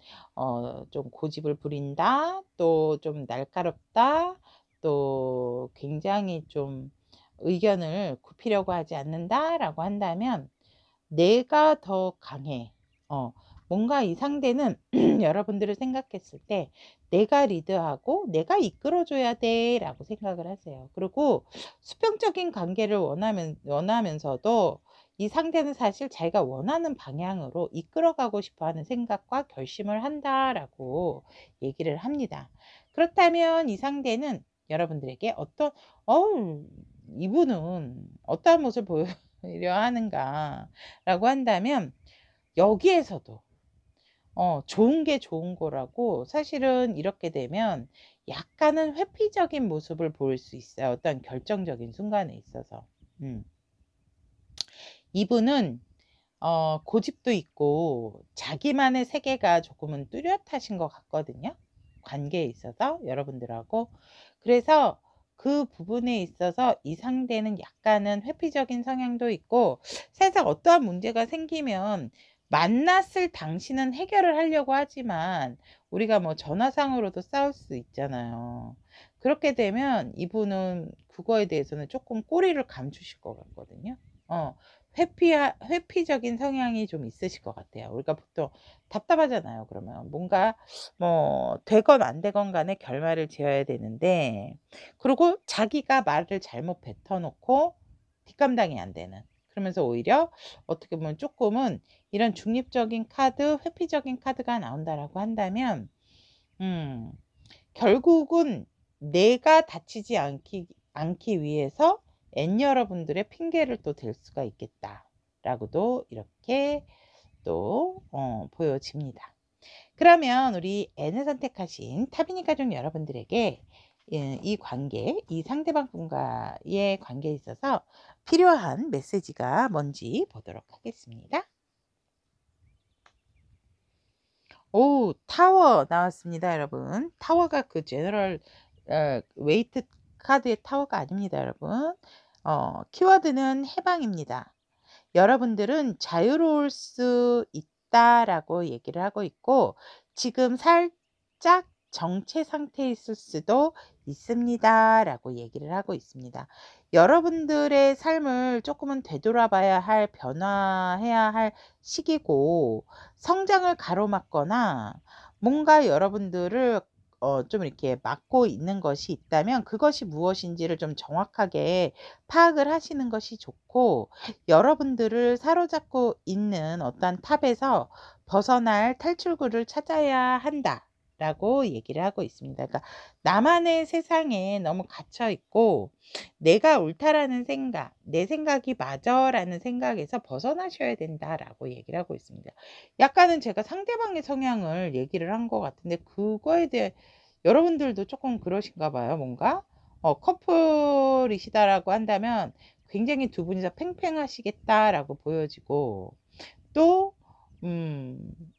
좀 고집을 부린다, 또 좀 날카롭다, 또 굉장히 좀 의견을 굽히려고 하지 않는다라고 한다면 내가 더 강해. 뭔가 이 상대는 여러분들을 생각했을 때 내가 리드하고 내가 이끌어줘야 돼 라고 생각을 하세요. 그리고 수평적인 관계를 원하면서도 이 상대는 사실 자기가 원하는 방향으로 이끌어가고 싶어 하는 생각과 결심을 한다라고 얘기를 합니다. 그렇다면 이 상대는 여러분들에게 이분은 어떠한 모습을 보여려 하는가 라고 한다면 여기에서도 좋은 게 좋은 거라고 사실은 이렇게 되면 약간은 회피적인 모습을 보일 수 있어요. 어떤 결정적인 순간에 있어서. 이분은 고집도 있고 자기만의 세계가 조금은 뚜렷하신 것 같거든요. 관계에 있어서 여러분들하고. 그래서 그 부분에 있어서 이 상대는 약간은 회피적인 성향도 있고 살짝 어떠한 문제가 생기면 만났을 당시는 해결을 하려고 하지만 우리가 뭐 전화상으로도 싸울 수 있잖아요. 그렇게 되면 이분은 그거에 대해서는 조금 꼬리를 감추실 것 같거든요. 회피적인 성향이 좀 있으실 것 같아요. 우리가 보통 답답하잖아요. 그러면 뭔가 뭐 되건 안 되건 간에 결말을 지어야 되는데 그리고 자기가 말을 잘못 뱉어놓고 뒷감당이 안 되는, 그러면서 오히려 어떻게 보면 조금은 이런 중립적인 카드, 회피적인 카드가 나온다라고 한다면 결국은 내가 다치지 않기 위해서 N 여러분들의 핑계를 또 댈 수가 있겠다라고도 이렇게 또 보여집니다. 그러면 우리 N을 선택하신 타비니 가족 여러분들에게 이 관계, 이 상대방분과의 관계에 있어서 필요한 메시지가 뭔지 보도록 하겠습니다. 오, 타워 나왔습니다, 여러분. 타워가 그 제너럴 웨이트 카드의 타워가 아닙니다, 여러분. 키워드는 해방입니다. 여러분들은 자유로울 수 있다라고 얘기를 하고 있고, 지금 살짝 정체 상태에 있을 수도 있습니다라고 얘기를 하고 있습니다. 여러분들의 삶을 조금은 되돌아봐야 할, 변화해야 할 시기고, 성장을 가로막거나 뭔가 여러분들을 좀 이렇게 막고 있는 것이 있다면 그것이 무엇인지를 좀 정확하게 파악을 하시는 것이 좋고, 여러분들을 사로잡고 있는 어떤 탑에서 벗어날 탈출구를 찾아야 한다 라고 얘기를 하고 있습니다. 그러니까 나만의 세상에 너무 갇혀 있고 내가 옳다라는 생각, 내 생각이 맞아라는 생각에서 벗어나셔야 된다라고 얘기를 하고 있습니다. 약간은 제가 상대방의 성향을 얘기를 한 것 같은데, 그거에 대해 여러분들도 조금 그러신가 봐요. 뭔가 커플이시다라고 한다면 굉장히 두 분이서 팽팽하시겠다라고 보여지고, 또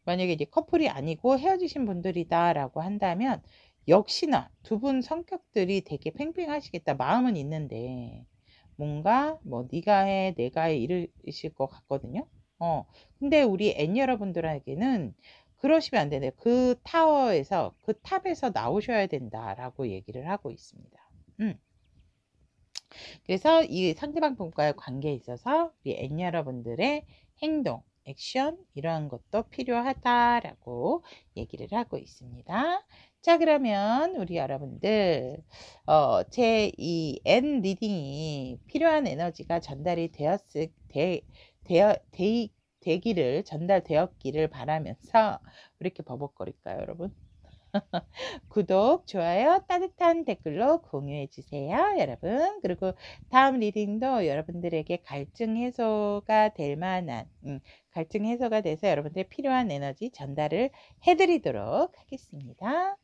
만약에 이제 커플이 아니고 헤어지신 분들이다라고 한다면 역시나 두 분 성격들이 되게 팽팽하시겠다. 마음은 있는데 뭔가 뭐 네가 해 내가 해 이러실 것 같거든요. 근데 우리 N 여러분들에게는 그러시면 안 되네요. 그 타워에서, 그 탑에서 나오셔야 된다라고 얘기를 하고 있습니다. 그래서 이 상대방 분과의 관계에 있어서 우리 N 여러분들의 행동, 액션 이러한 것도 필요하다라고 얘기를 하고 있습니다. 자, 그러면 우리 여러분들 제 이 N 리딩이 필요한 에너지가 전달이 되기를, 전달되었기를 바라면서 왜 이렇게 버벅거릴까요, 여러분? 구독, 좋아요, 따뜻한 댓글로 공유해 주세요, 여러분. 그리고 다음 리딩도 여러분들에게 갈증 해소가 될 만한, 갈증 해소가 돼서 여러분들 필요한 에너지 전달을 해드리도록 하겠습니다.